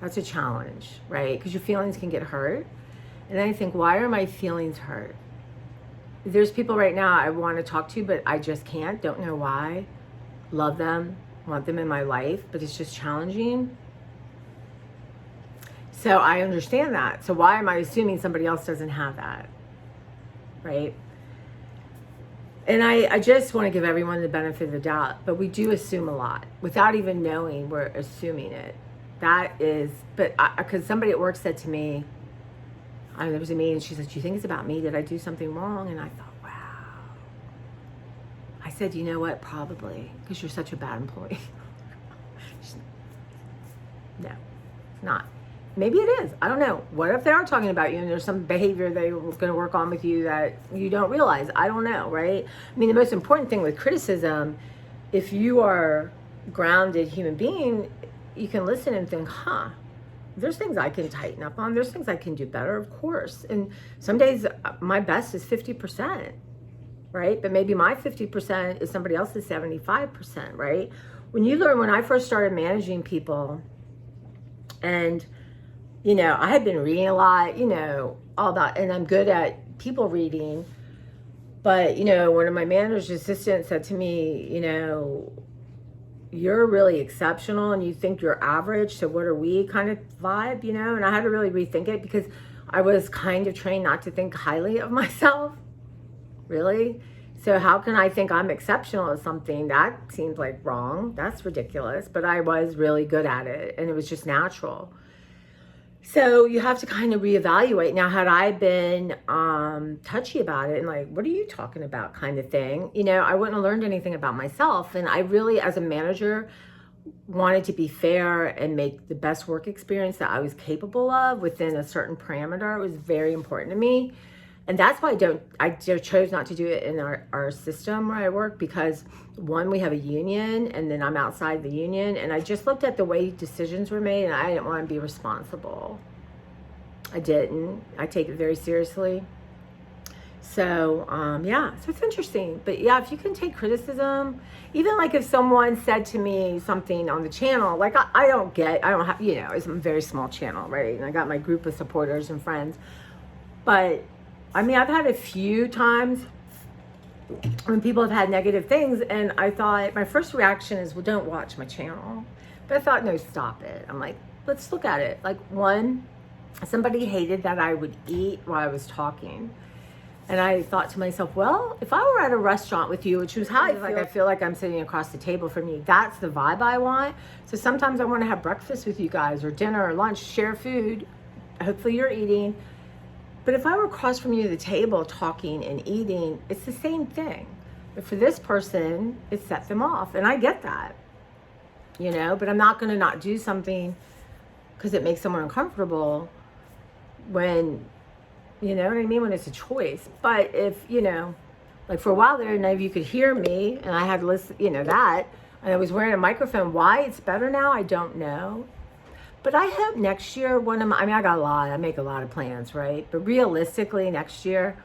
That's a challenge, right? Because your feelings can get hurt. And then I think, why are my feelings hurt? There's people right now I want to talk to, but I just can't. Don't know why. Love them. Want them in my life. But it's just challenging. So I understand that. So why am I assuming somebody else doesn't have that? Right? And I just want to give everyone the benefit of the doubt, but we do assume a lot without even knowing we're assuming it. That is, because somebody at work said to me, there was a meeting, and she said, "Do you think it's about me? Did I do something wrong?" And I thought, wow. I said, you know what? Probably, because you're such a bad employee. No, it's not. Maybe it is. I don't know. What if they are talking about you and there's some behavior they're going to work on with you that you don't realize? I don't know, right? I mean, the most important thing with criticism, if you are a grounded human being, you can listen and think, there's things I can tighten up on. There's things I can do better, of course. And some days my best is 50%, right? But maybe my 50% is somebody else's 75%, right? When I first started managing people, and I had been reading a lot, all that, and I'm good at people reading. But, one of my manager's assistants said to me, you're really exceptional and you think you're average, so what are we kind of vibe, And I had to really rethink it because I was kind of trained not to think highly of myself, really. So how can I think I'm exceptional at something? That seems like wrong. That's ridiculous. But I was really good at it, and it was just natural. So you have to kind of reevaluate. Now, had I been touchy about it and like, what are you talking about kind of thing, I wouldn't have learned anything about myself. And I really, as a manager, wanted to be fair and make the best work experience that I was capable of within a certain parameter. It was very important to me. And that's why I chose not to do it in our system where I work, because one, we have a union, and then I'm outside the union, and I just looked at the way decisions were made, and I didn't want to be responsible. I didn't. I take it very seriously. So, so it's interesting. But yeah, if you can take criticism, even like if someone said to me something on the channel, like I don't have, it's a very small channel, right? And I got my group of supporters and friends. But I mean, I've had a few times when people have had negative things, and I thought, my first reaction is, well, don't watch my channel. But I thought, no, stop it. I'm like, let's look at it. Like, one, somebody hated that I would eat while I was talking. And I thought to myself, well, if I were at a restaurant with you, which was how I feel like I'm sitting across the table from you, that's the vibe I want. So sometimes I want to have breakfast with you guys, or dinner or lunch, share food. Hopefully you're eating. But if I were across from you at the table talking and eating, it's the same thing. But for this person, it set them off. And I get that, but I'm not going to not do something because it makes someone uncomfortable when, you know what I mean? When it's a choice. But if, like for a while there, none of you could hear me, and I had to listen, that, and I was wearing a microphone. Why it's better now, I don't know. But I hope next year, I make a lot of plans, right? But realistically, next year,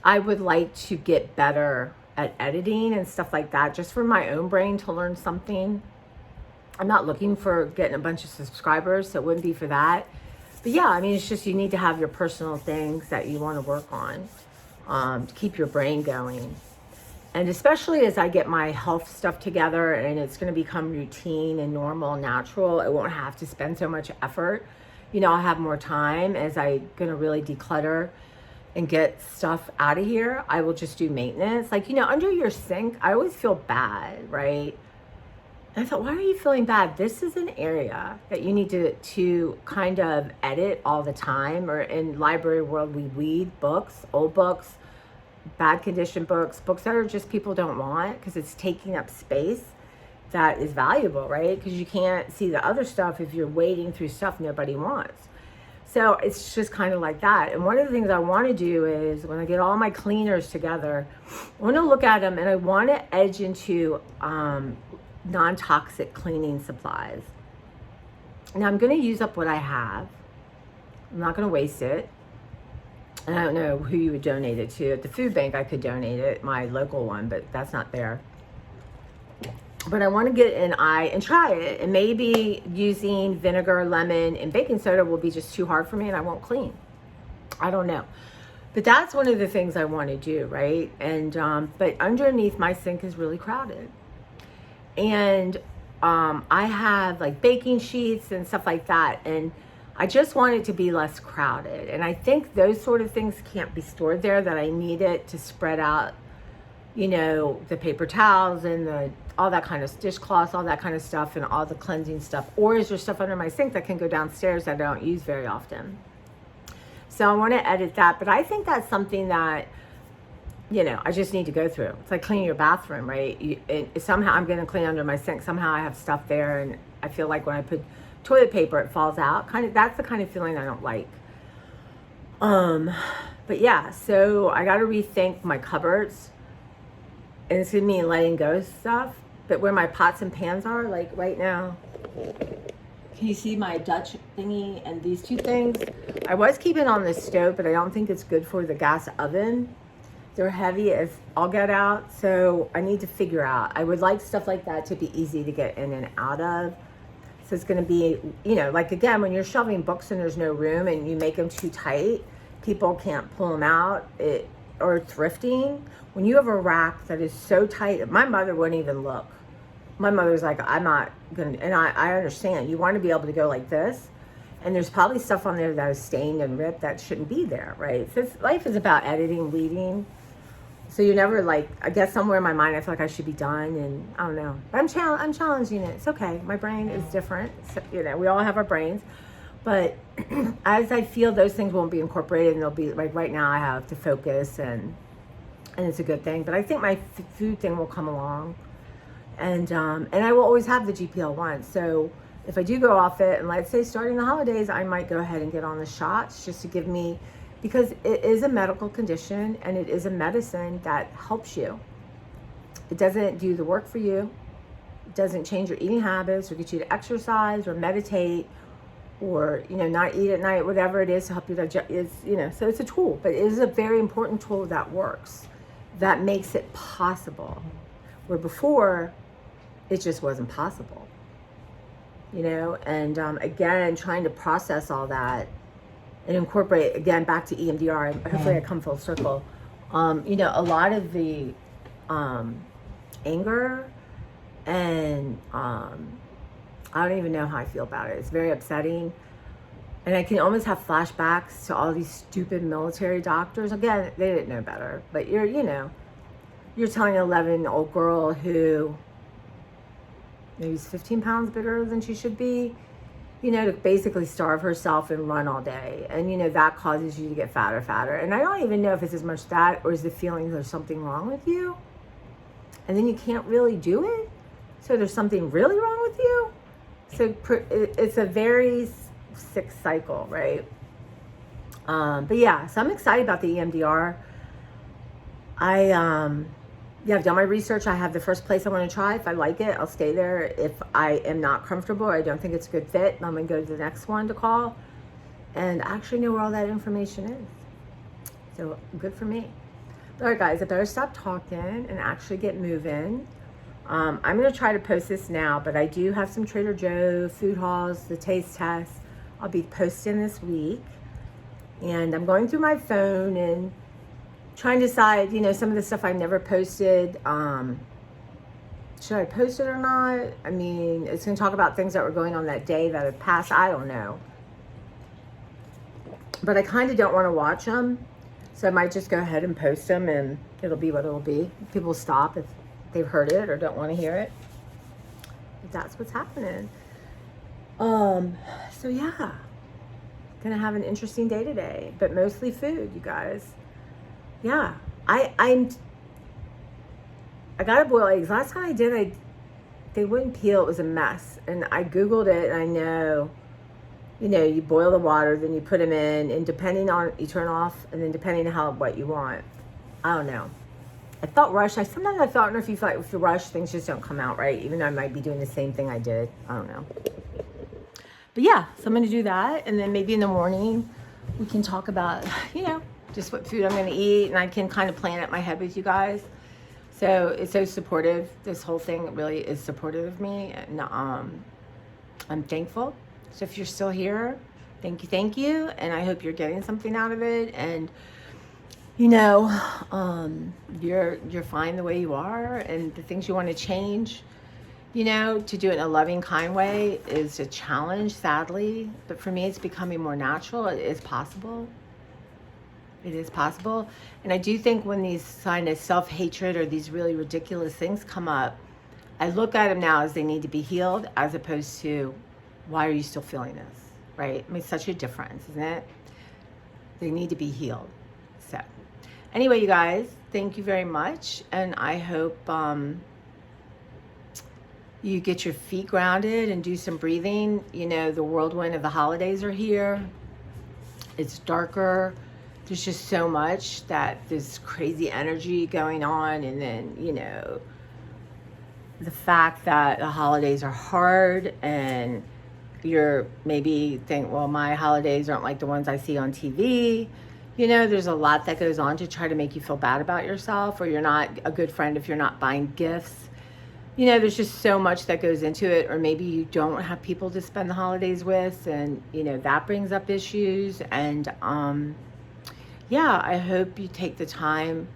I would like to get better at editing and stuff like that, just for my own brain to learn something. I'm not looking for getting a bunch of subscribers, so it wouldn't be for that. But yeah, it's just, you need to have your personal things that you want to work on to keep your brain going. And especially as I get my health stuff together and it's going to become routine and normal and natural, I won't have to spend so much effort. I'll have more time as I'm going to really declutter and get stuff out of here. I will just do maintenance. Like, under your sink, I always feel bad, right? And I thought, why are you feeling bad? This is an area that you need to kind of edit all the time. Or in library world, we weed books, old books, bad condition books that are just people don't want because it's taking up space that is valuable, right? Because you can't see the other stuff if you're wading through stuff nobody wants. So it's just kind of like that. And one of the things I want to do is, when I get all my cleaners together, I want to look at them and I want to edge into non-toxic cleaning supplies. Now I'm going to use up what I have. I'm not going to waste it. And I don't know who you would donate it to. At the food bank, I could donate it, my local one, but that's not there. But I want to get an eye and try it. And maybe using vinegar, lemon, and baking soda will be just too hard for me and I won't clean. I don't know. But that's one of the things I want to do, right? And but underneath my sink is really crowded. And I have like baking sheets and stuff like that. And I just want it to be less crowded. And I think those sort of things can't be stored there, that I need it to spread out, the paper towels and all that kind of dishcloths, all that kind of stuff, and all the cleansing stuff. Or is there stuff under my sink that can go downstairs that I don't use very often? So I want to edit that. But I think that's something that, I just need to go through. It's like cleaning your bathroom, right? Somehow I'm going to clean under my sink. Somehow I have stuff there, and I feel like when I put toilet paper, it falls out. That's the kind of feeling I don't like. But yeah, so I got to rethink my cupboards, and it's gonna mean letting go of stuff. But where my pots and pans are, like right now, can you see my Dutch thingy and these two things? I was keeping on the stove, but I don't think it's good for the gas oven. They're heavy as all get out, so I need to figure out. I would like stuff like that to be easy to get in and out of. So it's going to be, like again, when you're shelving books and there's no room and you make them too tight, people can't pull them out. Or thrifting, when you have a rack that is so tight, my mother wouldn't even look. My mother's like, I'm not going to, and I understand. You want to be able to go like this, and there's probably stuff on there that is stained and ripped that shouldn't be there, right? So life is about editing, weeding. So you're never like, I guess somewhere in my mind I feel like I should be done, and I don't know. But I'm challenging it. It's okay. My brain is different. So, we all have our brains. But as I feel those things won't be incorporated, and they'll be like, right now I have to focus, and it's a good thing. But I think my food thing will come along, and I will always have the GPL-1. So if I do go off it, and let's say starting the holidays, I might go ahead and get on the shots just to give me, because it is a medical condition and it is a medicine that helps you. It doesn't do the work for you. It doesn't change your eating habits or get you to exercise or meditate or, not eat at night, whatever it is to help you digest. So it's a tool, but it is a very important tool that works, that makes it possible. Where before, it just wasn't possible. And again, trying to process all that and incorporate, again, back to EMDR. Hopefully I come full circle. A lot of the anger and I don't even know how I feel about it. It's very upsetting. And I can almost have flashbacks to all these stupid military doctors. Again, they didn't know better. But you're telling an 11-year-old girl who maybe is 15 pounds bigger than she should be, to basically starve herself and run all day. And, that causes you to get fatter. And I don't even know if it's as much that or is the feeling there's something wrong with you. And then you can't really do it. So there's something really wrong with you. So it's a very sick cycle, right? But yeah, so I'm excited about the EMDR. I've done my research. I have the first place I want to try. If I like it, I'll stay there. If I am not comfortable, or I don't think it's a good fit, I'm going to go to the next one to call and actually know where all that information is. So good for me. All right, guys, I better stop talking and actually get moving. I'm going to try to post this now, but I do have some Trader Joe food hauls, the taste tests. I'll be posting this week. And I'm going through my phone and trying to decide, some of the stuff I never posted. Should I post it or not? I mean, it's going to talk about things that were going on that day that have passed. I don't know. But I kind of don't want to watch them. So I might just go ahead and post them, and it'll be what it'll be. People will stop if they've heard it or don't want to hear it. But that's what's happening. So yeah. Gonna have an interesting day today, but mostly food, you guys. Yeah, I gotta boil eggs. Last time I did, they wouldn't peel. It was a mess. And I Googled it, and I know, you boil the water, then you put them in, and depending on, you turn off, and then depending on what you want. I don't know. I felt rushed. Sometimes I felt, I don't know if you feel like if you rush, things just don't come out right, even though I might be doing the same thing I did. I don't know. But yeah, so I'm going to do that. And then maybe in the morning, we can talk about, just what food I'm going to eat. And I can kind of plan it in my head with you guys. So it's so supportive. This whole thing really is supportive of me. And I'm thankful. So if you're still here, thank you. And I hope you're getting something out of it. And, you're fine the way you are. And the things you want to change, to do it in a loving, kind way is a challenge, sadly. But for me, it's becoming more natural. It is possible. It is possible. And I do think when these kind of self-hatred or these really ridiculous things come up, I look at them now as they need to be healed, as opposed to, why are you still feeling this, right? I mean, it's such a difference, isn't it? They need to be healed. So anyway, you guys, thank you very much. And I hope you get your feet grounded and do some breathing. The whirlwind of the holidays are here. It's darker. There's just so much that there's crazy energy going on. And then, the fact that the holidays are hard, and you're maybe think, well, my holidays aren't like the ones I see on TV. There's a lot that goes on to try to make you feel bad about yourself, or you're not a good friend if you're not buying gifts. There's just so much that goes into it, or maybe you don't have people to spend the holidays with, and, that brings up issues. And, yeah, I hope you take the time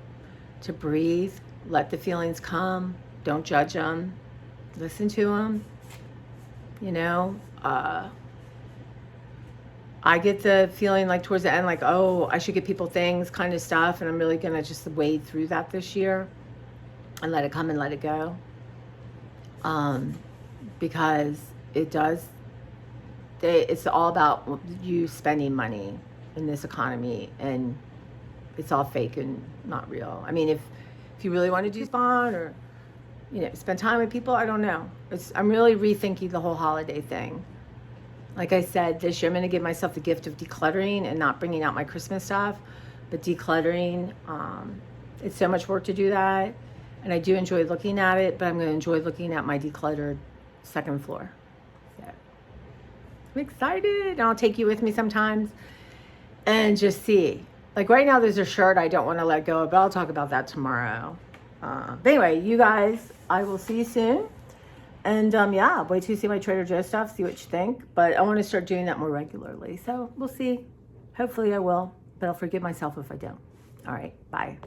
to breathe, let the feelings come, don't judge them, listen to them, I get the feeling like towards the end, like, oh, I should get people things kind of stuff. And I'm really going to just wade through that this year and let it come and let it go. Because it does, it's all about you spending money in this economy, and it's all fake and not real. I mean, if you really want to do fun or, spend time with people, I don't know. I'm really rethinking the whole holiday thing. Like I said, this year I'm going to give myself the gift of decluttering and not bringing out my Christmas stuff, but decluttering. It's so much work to do that. And I do enjoy looking at it, but I'm going to enjoy looking at my decluttered second floor. So I'm excited. And I'll take you with me sometimes and just see. Like right now, there's a shirt I don't want to let go of, but I'll talk about that tomorrow. But anyway, you guys, I will see you soon. And yeah, wait till you see my Trader Joe stuff, see what you think. But I want to start doing that more regularly. So we'll see. Hopefully I will, but I'll forgive myself if I don't. All right, bye.